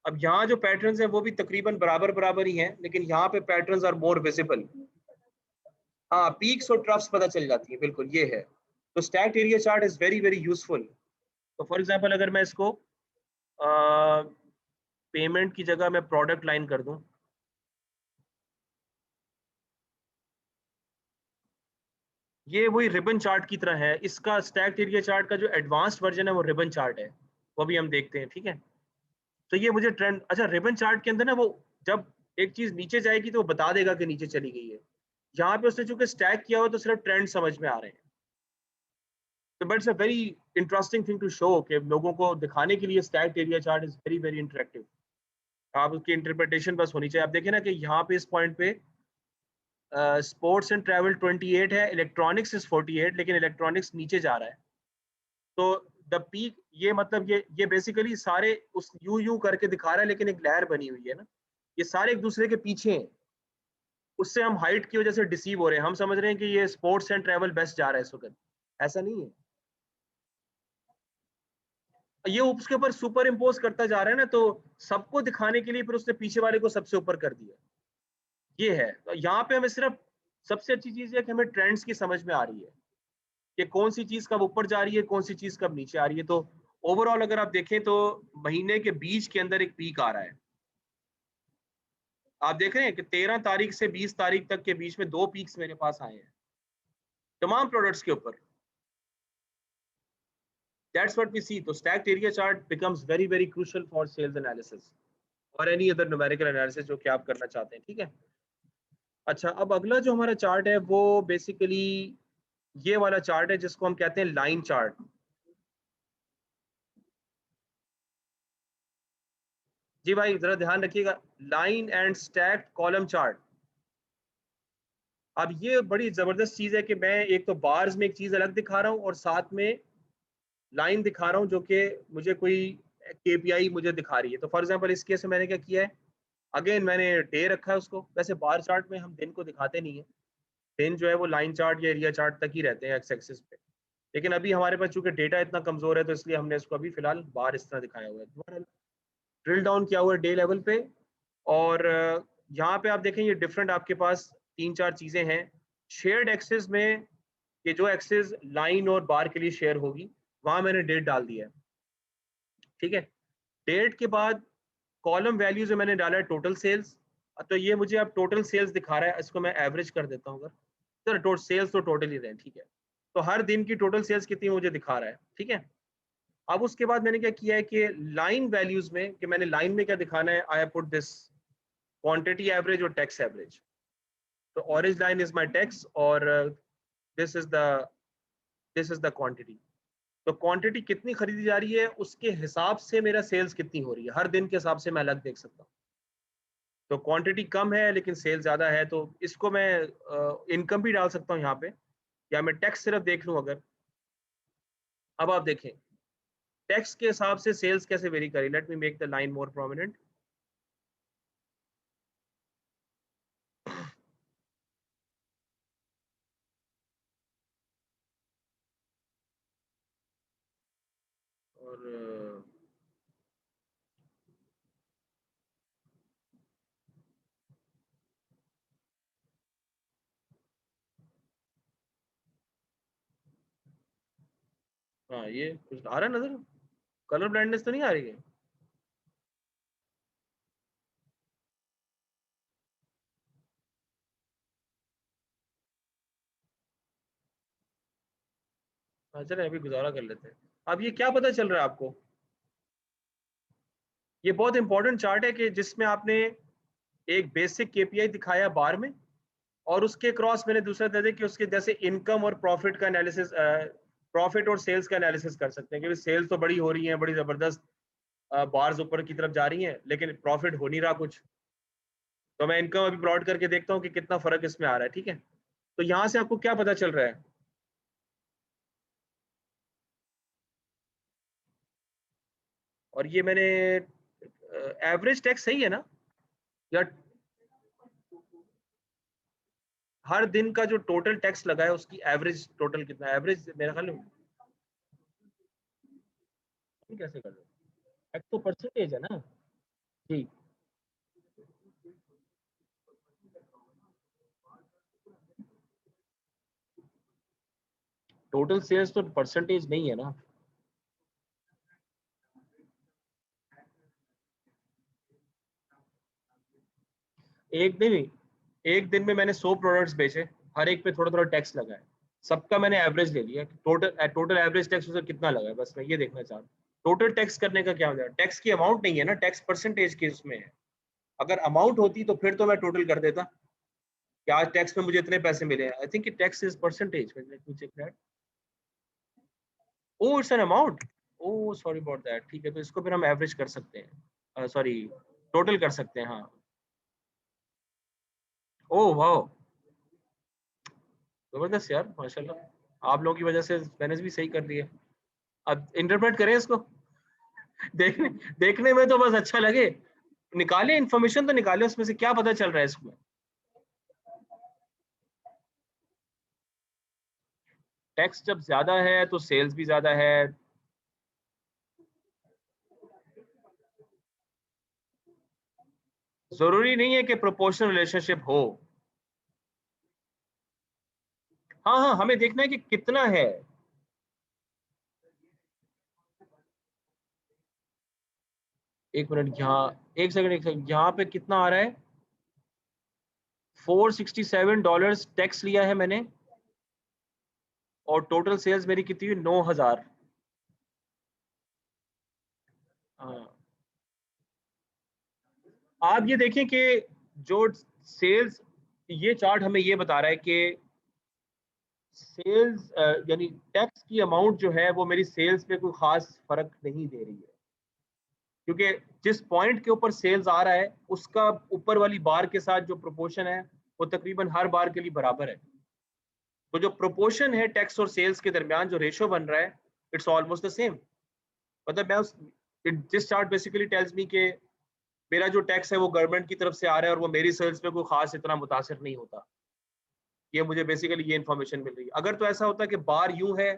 अब यहाँ जो पैटर्न्स हैं वो भी तकरीबन बराबर बराबर ही हैं, लेकिन यहाँ पे पैटर्न्स आर मोर विजिबल। हाँ पीक्स और ट्रफ्स पता चल जाती है, बिल्कुल ये है। तो stacked area chart is very very useful. तो फॉर एग्जांपल अगर मैं इसको पेमेंट की जगह मैं प्रोडक्ट लाइन कर दूं, ये वही रिबन चार्ट की तरह है। इसका स्टैक्ड एरिया चार्ट का जो एडवांस्ड वर्जन है वो रिबन चार्ट है, वो भी हम देखते हैं। ठीक है, तो ये मुझे ट्रेंड, अच्छा रिबन चार्ट के अंदर ना, वो जब एक चीज नीचे जाएगी तो वो बता देगा कि नीचे चली गई है। यहाँ पे उसने चूंकि स्टैक किया हुआ तो सिर्फ ट्रेंड समझ में आ रहे हैं। तो but it's a very interesting thing to show कि लोगों को दिखाने के लिए stacked area chart is very very interactive. आप उसकी इंटरप्रिटेशन बस होनी चाहिए। आप देखें ना कि यहाँ पे इस पॉइंट पे स्पोर्ट्स एंड ट्रैवल 28 है, इलेक्ट्रॉनिक्स इज 48, लेकिन इलेक्ट्रॉनिक्स नीचे जा रहा है। तो द पीक, ये मतलब ये बेसिकली सारे उस यू यू करके दिखा रहा है, लेकिन एक लहर बनी हुई है ना, ये सारे एक दूसरे के पीछे हैं। उससे हम हाइट की वजह से डिसीव हो रहे हैं, हम समझ रहे हैं कि ये स्पोर्ट्स एंड ट्रैवल बेस्ट जा रहा है इस वक्त। ऐसा नहीं है, ये उसके ऊपर सुपर इम्पोज करता जा रहा है ना, तो सबको दिखाने के लिए फिर उसने पीछे वाले को सबसे ऊपर कर दिया। ये है, तो यहाँ पे हमें सिर्फ सबसे अच्छी चीज है कि हमें ट्रेंड्स की समझ में आ रही है कि कौन सी चीज कब ऊपर जा रही है, कौन सी चीज कब नीचे आ रही है। तो ओवरऑल अगर आप देखें तो महीने के बीच के अंदर एक पीक आ रहा है। आप देख रहे हैं कि 13 तारीख से 20 तारीख तक के बीच में दो पीक्स मेरे पास आए हैं तमाम प्रोडक्ट्स के ऊपर। That's what we see. तो stacked area chart becomes very very crucial for sales analysis और एनी अदर न्यूमेरिकल एनालिसिस जो कि आप करना चाहते हैं। ठीक है, अच्छा अब अगला जो हमारा चार्ट है वो बेसिकली ये वाला चार्ट है जिसको हम कहते हैं लाइन चार्ट। जी भाई जरा ध्यान रखिएगा, line and stacked column chart. अब ये बड़ी जबरदस्त चीज है कि मैं एक तो बार्स में एक चीज अलग दिखा रहा हूँ और साथ में लाइन दिखा रहा हूँ जो कि मुझे कोई केपीआई मुझे दिखा रही है। तो फॉर एग्जांपल इस केस में मैंने क्या किया है, अगेन मैंने डे रखा है उसको। वैसे बार चार्ट में हम दिन को दिखाते नहीं है, दिन जो है वो लाइन चार्ट या एरिया चार्ट तक ही रहते हैं एक्स एक्सिस पे। लेकिन अभी हमारे पास चूंकि डेटा इतना कमजोर है तो इसलिए हमने इसको अभी फिलहाल बार इस तरह दिखाया हुआ है। दोबारा ड्रिल डाउन किया हुआ है डे लेवल पे, और यहाँ पे आप देखें ये डिफरेंट आपके पास तीन चार चीजें हैं। शेयर्ड एक्सेस में ये जो एक्सेस लाइन और बार के लिए शेयर होगी, वहां मैंने डेट डाल दिया है, ठीक है। डेट के बाद कॉलम वैल्यूज में मैंने डाला है टोटल सेल्स। तो ये मुझे अब टोटल सेल्स दिखा रहा है, इसको मैं एवरेज कर देता हूँ। अगर सर टोटल सेल्स तो टोटल ही रहे, ठीक है। तो हर दिन की टोटल सेल्स कितनी मुझे दिखा रहा है, ठीक है। अब उसके बाद मैंने क्या किया है कि लाइन वैल्यूज में, कि मैंने लाइन में क्या दिखाना है, I put this quantity average और टैक्स एवरेज। तो orange line is my tax और this is the this is the quantity. तो क्वांटिटी कितनी खरीदी जा रही है उसके हिसाब से मेरा सेल्स कितनी हो रही है, हर दिन के हिसाब से मैं अलग देख सकता हूँ। तो क्वांटिटी कम है लेकिन सेल ज्यादा है, तो इसको मैं इनकम भी डाल सकता हूँ यहाँ पे, या मैं टैक्स सिर्फ देख लूँ अगर। अब आप देखें टैक्स के हिसाब से सेल्स कैसे वेरी करी। Let me make the line more prominent. और हाँ ये कुछ आ रहा है नजर, कलर ब्लाइंडनेस तो नहीं आ रही है। हाँ चले अभी गुजारा कर लेते हैं। अब ये क्या पता चल रहा है आपको, ये बहुत इंपॉर्टेंट चार्ट है कि जिसमें आपने एक बेसिक केपीआई दिखाया बार में, और उसके क्रॉस मैंने दूसरा दे दिया कि उसके जैसे इनकम और प्रॉफिट का एनालिसिस, प्रॉफिट और सेल्स का एनालिसिस कर सकते हैं, क्योंकि सेल्स तो बड़ी हो रही है, बड़ी जबरदस्त बार्स ऊपर की तरफ जा रही हैं, लेकिन प्रॉफिट हो नहीं रहा कुछ। तो मैं इनकम अभी प्लॉट करके देखता हूँ कि कितना फर्क इसमें आ रहा है, ठीक है। तो यहाँ से आपको क्या पता चल रहा है, और ये मैंने एवरेज टैक्स सही है ना, या हर दिन का जो टोटल टैक्स लगा है उसकी एवरेज टोटल कितना है? एवरेज मेरा ख्याल में कैसे कर लो, टैक्स तो परसेंटेज है ना जी। टोटल सेल्स तो परसेंटेज नहीं है ना। एक दिन ही, एक दिन में मैंने 100 प्रोडक्ट्स बेचे, हर एक पे थोड़ा थोड़ा टैक्स लगा है, सबका मैंने एवरेज ले लिया। टोटल टोटल एवरेज टैक्स उसे कितना लगा है, बस मैं ये देखना चाह रहा हूँ। टोटल टैक्स करने का क्या हो जाएगा, टैक्स की अमाउंट नहीं है ना, टैक्स परसेंटेज की उसमें है। अगर अमाउंट होती तो फिर तो मैं टोटल कर देता कि आज टैक्स में मुझे इतने पैसे मिले हैं। I think tax is percentage, let me check that. Oh it's an amount, oh sorry about that. ठीक है, तो इसको फिर हम एवरेज कर सकते हैं, सॉरी टोटल कर सकते हैं, हाँ। ओ वाह, जबरदस्त यार, माशाल्लाह। आप लोगों की वजह से मैंने भी सही कर दिया। अब इंटरप्रेट करें इसको। देखने देखने में तो बस अच्छा लगे, निकाले इंफॉर्मेशन तो निकाले उसमें से क्या पता चल रहा है इसमें। टैक्स जब ज्यादा है तो सेल्स भी ज्यादा है। जरूरी नहीं है कि प्रोपोर्शनल रिलेशनशिप हो। हाँ हाँ, हमें देखना है कि कितना है। एक मिनट यहाँ, एक सेकंड यहाँ पे कितना आ रहा है, $467 टैक्स लिया है मैंने, और टोटल सेल्स मेरी कितनी हुई, 9,000। हाँ, आप ये देखें कि जो सेल्स, ये चार्ट हमें ये बता रहा है कि सेल्स यानी टैक्स की अमाउंट जो है वो मेरी सेल्स पे कोई खास फर्क नहीं दे रही है, क्योंकि जिस पॉइंट के ऊपर सेल्स आ रहा है उसका ऊपर वाली बार के साथ जो प्रोपोर्शन है वो तकरीबन हर बार के लिए बराबर है। तो जो प्रोपोर्शन है टैक्स और सेल्स के दरमियान जो रेशो बन रहा है, इट्स ऑलमोस्ट द सेम। मतलब मैं उस this chart basically tells me कि मेरा जो टैक्स है वो गवर्नमेंट की तरफ से आ रहा है और वो मेरी सेल्स पे कोई खास इतना मुतासिर नहीं होता। ये मुझे बेसिकली ये इन्फॉर्मेशन मिल रही है। अगर तो ऐसा होता कि बार यूं है,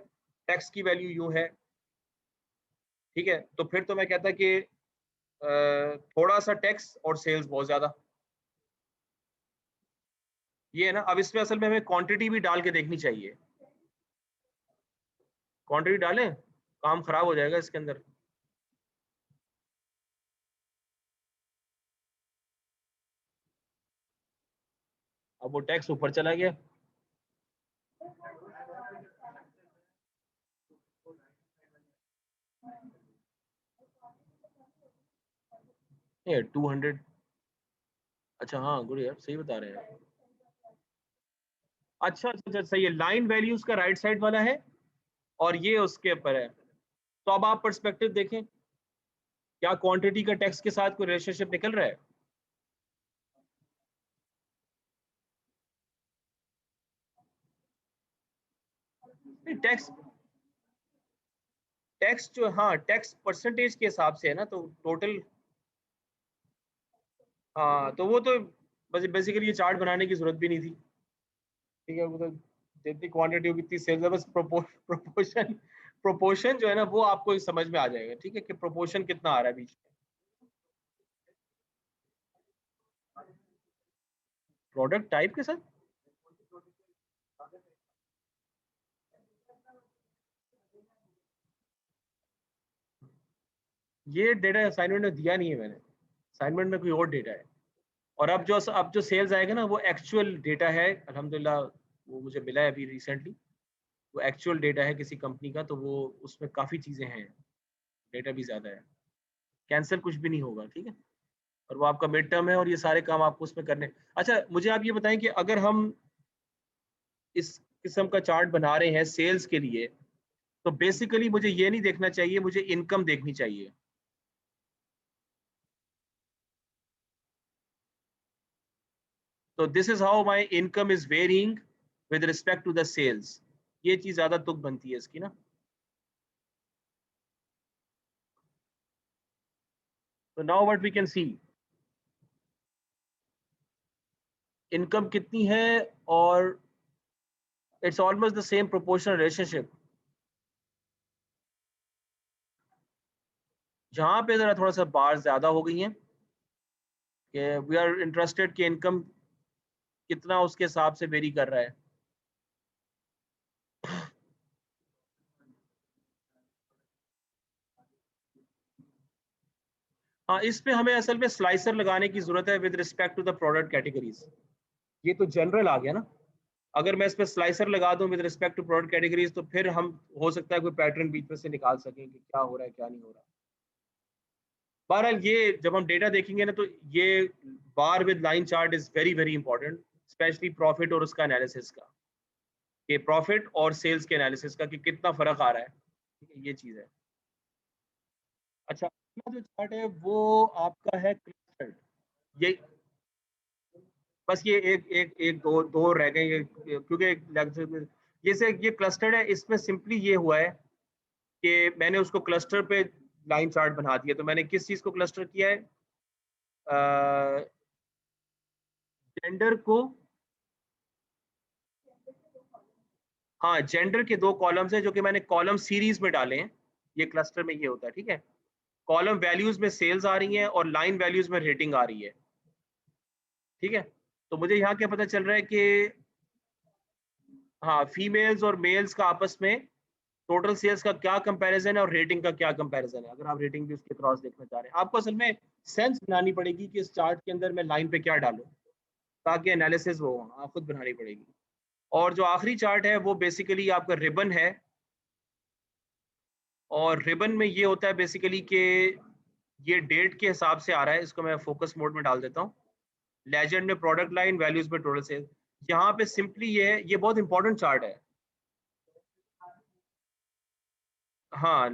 टैक्स की वैल्यू यूं है, ठीक है, तो फिर तो मैं कहता कि थोड़ा सा टैक्स और सेल्स बहुत ज्यादा। ये है ना। अब इसमें असल में हमें क्वांटिटी भी डाल के देखनी चाहिए। क्वांटिटी डालें, काम खराब हो जाएगा इसके अंदर। अब वो टैक्स ऊपर चला गया। ये 200। अच्छा हाँ गुड यार, सही बता रहे हैं। अच्छा अच्छा अच्छा, सही है। लाइन वैल्यूज का राइट साइड वाला है और ये उसके ऊपर है। तो अब आप पर्सपेक्टिव देखें, क्या क्वांटिटी का टैक्स के साथ कोई रिलेशनशिप निकल रहा है? नहीं, टैक्स टैक्स जो, हाँ टैक्स परसेंटेज के हिसाब से है ना, तो टोटल। हाँ तो वो तो बस बेसिकली ये चार्ट बनाने की जरूरत भी नहीं थी। ठीक है, वो तो जितनी क्वांटिटी होगी इतनी सेल्स है, बस प्रोपोर्शन प्रोपोर्शन जो है ना वो आपको समझ में आ जाएगा। ठीक है, कि प्रोपोर्शन कितना आ रहा है बीच में। प्रोडक्ट टाइप के साथ ये डेटा असाइनमेंट में दिया नहीं है मैंने। असाइनमेंट में कोई और डेटा है। और अब जो सेल्स आएगा ना वो एक्चुअल डेटा है अल्हम्दुलिल्लाह। वो मुझे मिला है अभी रिसेंटली। वो एक्चुअल डेटा है किसी कंपनी का, तो वो उसमें काफ़ी चीज़ें हैं। डेटा भी ज़्यादा है। कैंसिल कुछ भी नहीं होगा, ठीक है। और वो आपका मिड टर्म है और ये सारे काम आपको उसमें करने। अच्छा मुझे आप ये बताएं कि अगर हम इस किस्म का चार्ट बना रहे हैं सेल्स के लिए, तो बेसिकली मुझे ये नहीं देखना चाहिए, मुझे इनकम देखनी चाहिए। तो this is how my income is varying with respect to the sales. ये चीज ज्यादा तुक बनती है इसकी ना। तो now what we can see, income कितनी है, और it's almost the same proportional relationship. जहां पे जरा थोड़ा सा बार ज्यादा हो गई है कि वी आर इंटरेस्टेड कि इनकम कितना उसके हिसाब से वेरी कर रहा है। हाँ इस पे हमें असल में स्लाइसर लगाने की जरूरत है with respect to the product categories. ये तो जनरल आ गया ना। अगर मैं इस पे स्लाइसर लगा दूं with respect to product categories, तो फिर हम हो सकता है कोई पैटर्न बीच में से निकाल सकें कि क्या हो रहा है क्या नहीं हो रहा। बहरहाल ये जब हम डेटा देखेंगे ना, तो ये bar with line chart is very very important, specially profit और उसका एनालिसिस का, कि प्रॉफिट और सेल्स के एनालिसिस का कि कितना फर्क आ रहा है। ठीक है, ये चीज है। अच्छा अगला जो चार्ट है वो आपका है क्लस्टर्ड। ये बस ये एक एक एक दो दो रह गए ये, क्योंकि जैसे ये क्लस्टर्ड है, इसमें सिंपली ये हुआ है कि मैंने उसको क्लस्टर पे लाइन चार्ट बना दिया। तो मैंने किस चीज को क्लस्टर किया है? जेंडर को। हाँ जेंडर के दो कॉलम्स हैं जो कि मैंने कॉलम सीरीज में डाले हैं। ये क्लस्टर में ये होता है, ठीक है। कॉलम वैल्यूज में सेल्स आ रही हैं और लाइन वैल्यूज में रेटिंग आ रही है, ठीक है। तो मुझे यहाँ क्या पता चल रहा है कि हाँ फीमेल्स और मेल्स का आपस में टोटल सेल्स का क्या कंपैरिजन है और रेटिंग का क्या कंपैरिजन है। अगर आप रेटिंग भी उसके क्रॉस देखना चाह रहे हैं, आपको असल में सेंस बनानी पड़ेगी कि इस चार्ट के अंदर मैं लाइन पे क्या डालूं ताकि एनालिसिस वो आप खुद बनानी पड़ेगी। और जो आखिरी चार्ट है वो बेसिकली आपका रिबन है। और रिबन में ये होता है बेसिकली कि ये डेट के हिसाब से आ रहा है। इसको मैं फोकस मोड में डाल देता हूँ। लेजेंड में प्रोडक्ट लाइन, वैल्यूज में टोटल सेल। यहाँ पे सिंपली ये बहुत इंपॉर्टेंट चार्ट है। हाँ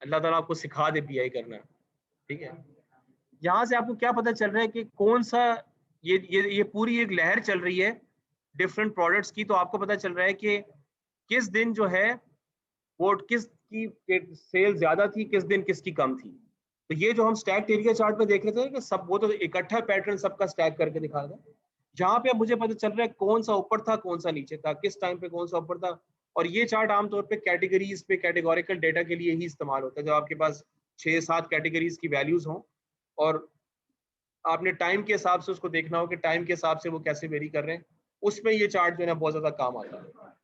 अल्लाह ताला आपको सिखा दे पीआई करना, ठीक है। यहाँ से आपको क्या पता चल रहा है कि कौन सा ये पूरी एक लहर चल रही है डिफरेंट प्रोडक्ट्स की, तो आपको पता चल रहा है कि किस दिन जो है वो किस की सेल ज्यादा थी, किस दिन किसकी कम थी। तो ये जो हम स्टैक एरिया चार्ट में देख रहे थे कि सब वो तो इकट्ठा पैटर्न सबका स्टैक करके दिखा रहा था, जहाँ पे अब मुझे पता चल रहा है कौन सा ऊपर था कौन सा नीचे था, किस टाइम पे कौन सा ऊपर था। और ये चार्ट आमतौर पे कैटेगरीज पे कैटेगोरिकल डेटा के लिए ही इस्तेमाल होता है, जब आपके पास 6-7 कैटेगरीज की वैल्यूज हों और आपने टाइम के हिसाब से उसको देखना हो कि टाइम के हिसाब से वो कैसे वेरी कर रहे हैं, उसमें ये चार्ट जो है ना बहुत ज्यादा काम आता है।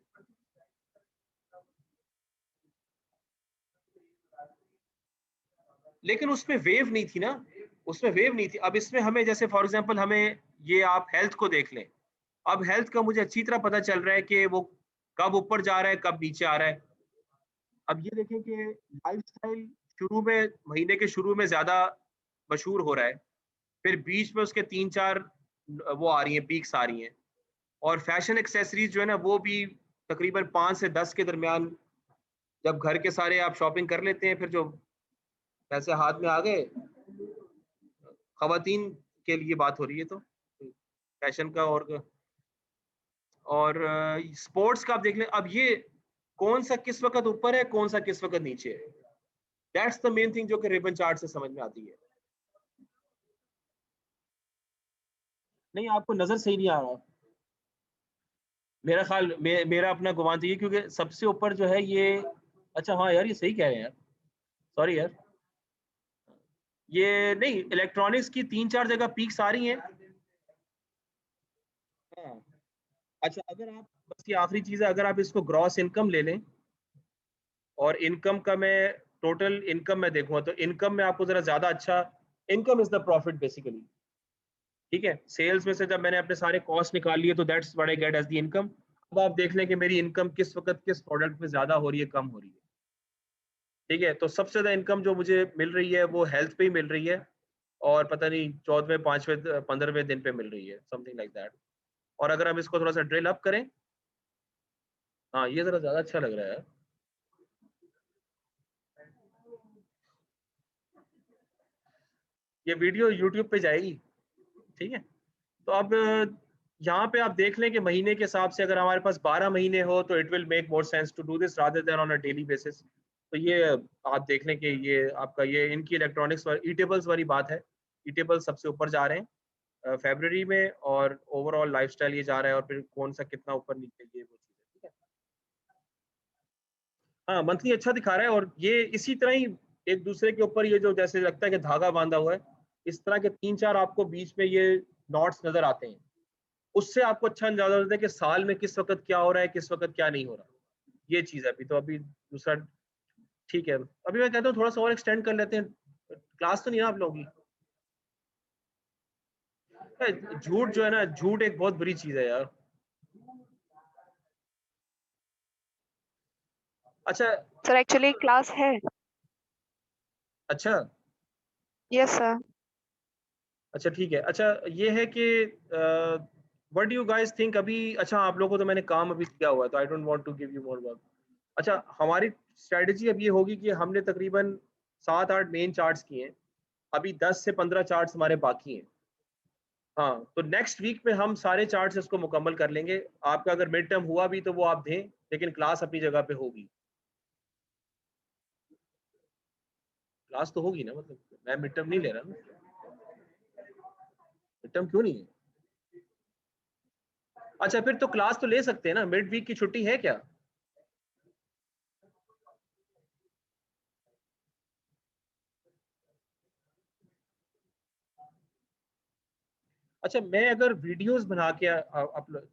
लेकिन उसमें वेव नहीं थी ना, उसमें वेव नहीं थी। अब इसमें हमें जैसे फॉर एग्जांपल हमें ये आप हेल्थ को देख लें, अब हेल्थ का मुझे अच्छी तरह पता चल रहा है कि वो कब ऊपर जा रहा है कब नीचे आ रहा है। अब ये देखें कि लाइफस्टाइल शुरू में महीने के शुरू में ज्यादा मशहूर हो रहा है, फिर बीच में उसके 3-4 वो आ रही हैं, पीक्स आ रही हैं। और फैशन एक्सेसरीज जो है ना वो भी तकरीबन 5 से 10 के दरमियान, जब घर के सारे आप शॉपिंग कर लेते हैं, फिर जो पैसे हाथ में आ गए, खवातीन के लिए बात हो रही है तो फैशन का और स्पोर्ट्स का आप देख लें। अब ये कौन सा किस वक्त ऊपर है कौन सा किस वक्त नीचे है, दैट्स द मेन थिंग जो कि रिबन चार्ट से समझ में आती है। नहीं, आपको नजर सही नहीं आ रहा मेरा ख्याल मेरा अपना गुमान तो ये, क्योंकि सबसे ऊपर जो है ये, अच्छा हाँ यार ये सही कह रहे हैं यार, सॉरी यार, ये नहीं, इलेक्ट्रॉनिक्स की 3-4 जगह पीक्स आ रही हैं। हाँ, अच्छा अगर आप, बस ये आखिरी चीज है, अगर आप इसको ग्रॉस इनकम ले लें और इनकम का मैं टोटल इनकम में देखूंगा तो इनकम में आपको जरा ज्यादा अच्छा, income is the profit basically, ठीक है। सेल्स में से जब मैंने अपने सारे कॉस्ट निकाल लिए तो that's what I get as the income. अब आप देख लें कि मेरी इनकम किस वक्त किस प्रोडक्ट में ज्यादा हो रही है कम हो रही है, ठीक है। तो सबसे ज्यादा इनकम जो मुझे मिल रही है वो हेल्थ पे ही मिल रही है, और पता नहीं 14वें 5वें 15वें दिन पे मिल रही है, समथिंग लाइक दैट। और अगर हम इसको थोड़ा सा ड्रिल अप करें, हाँ ये जरा ज्यादा अच्छा लग रहा है। ये वीडियो यूट्यूब पे जाएगी, ठीक है। तो अब यहाँ पे आप देख लें कि महीने के हिसाब से अगर हमारे पास 12 महीने हो तो it will make more sense to do this rather than on a daily basis. तो ये आप देख लें कि ये आपका ये इनकी इलेक्ट्रॉनिक्स और ईटेबल्स वाली बात है, ईटेबल्स सबसे ऊपर जा रहे हैं फेब्रवरी में, और ओवरऑल लाइफस्टाइल ये जा रहा है, और फिर कौन सा कितना ऊपर नीचे ये वो चीज़ है, ठीक है। हाँ मंथली अच्छा दिखा रहा है, और ये इसी तरह ही एक दूसरे के ऊपर ये जो जैसे लगता है कि धागा बांधा हुआ है, इस तरह के 3-4 आपको बीच में ये नॉट्स नजर आते हैं, उससे आपको अच्छा अंदाजा होता है कि साल में किस वक्त क्या हो रहा है किस वक्त क्या नहीं हो रहा। ये चीज है। अभी तो अभी दूसरा, ठीक है, अभी मैं कहता हूँ थोड़ा सा और एक्सटेंड कर लेते हैं, क्लास तो नहीं है आप लोगों की। झूठ जो है ना, झूठ एक बहुत बुरी चीज है यार। अच्छा, सर एक्चुअली क्लास है। अच्छा, यस सर। अच्छा ठीक है। अच्छा ये है कि what do you guys think अभी, अच्छा आप लोगों को तो मैंने काम अभी दिया हुआ है तो I don't want to give you more work. अच्छा हमारी स्ट्रेटजी अब ये होगी कि हमने तकरीबन 7-8 मेन चार्ट्स किए हैं, अभी 10 से 15 चार्ट्स हमारे बाकी हैं। हाँ, तो नेक्स्ट वीक में हम सारे चार्ट्स इसको मुकम्मल कर लेंगे। आपका अगर मिड टर्म हुआ भी तो वो आप दें, लेकिन क्लास अपनी जगह पे होगी। क्लास तो होगी ना, मतलब मैं मिड टर्म नहीं ले रहा ना। मिड टर्म क्यों नहीं है? अच्छा फिर तो क्लास तो ले सकते हैं ना, मिड वीक की छुट्टी है क्या? अच्छा मैं अगर वीडियोस बना के अपलोड,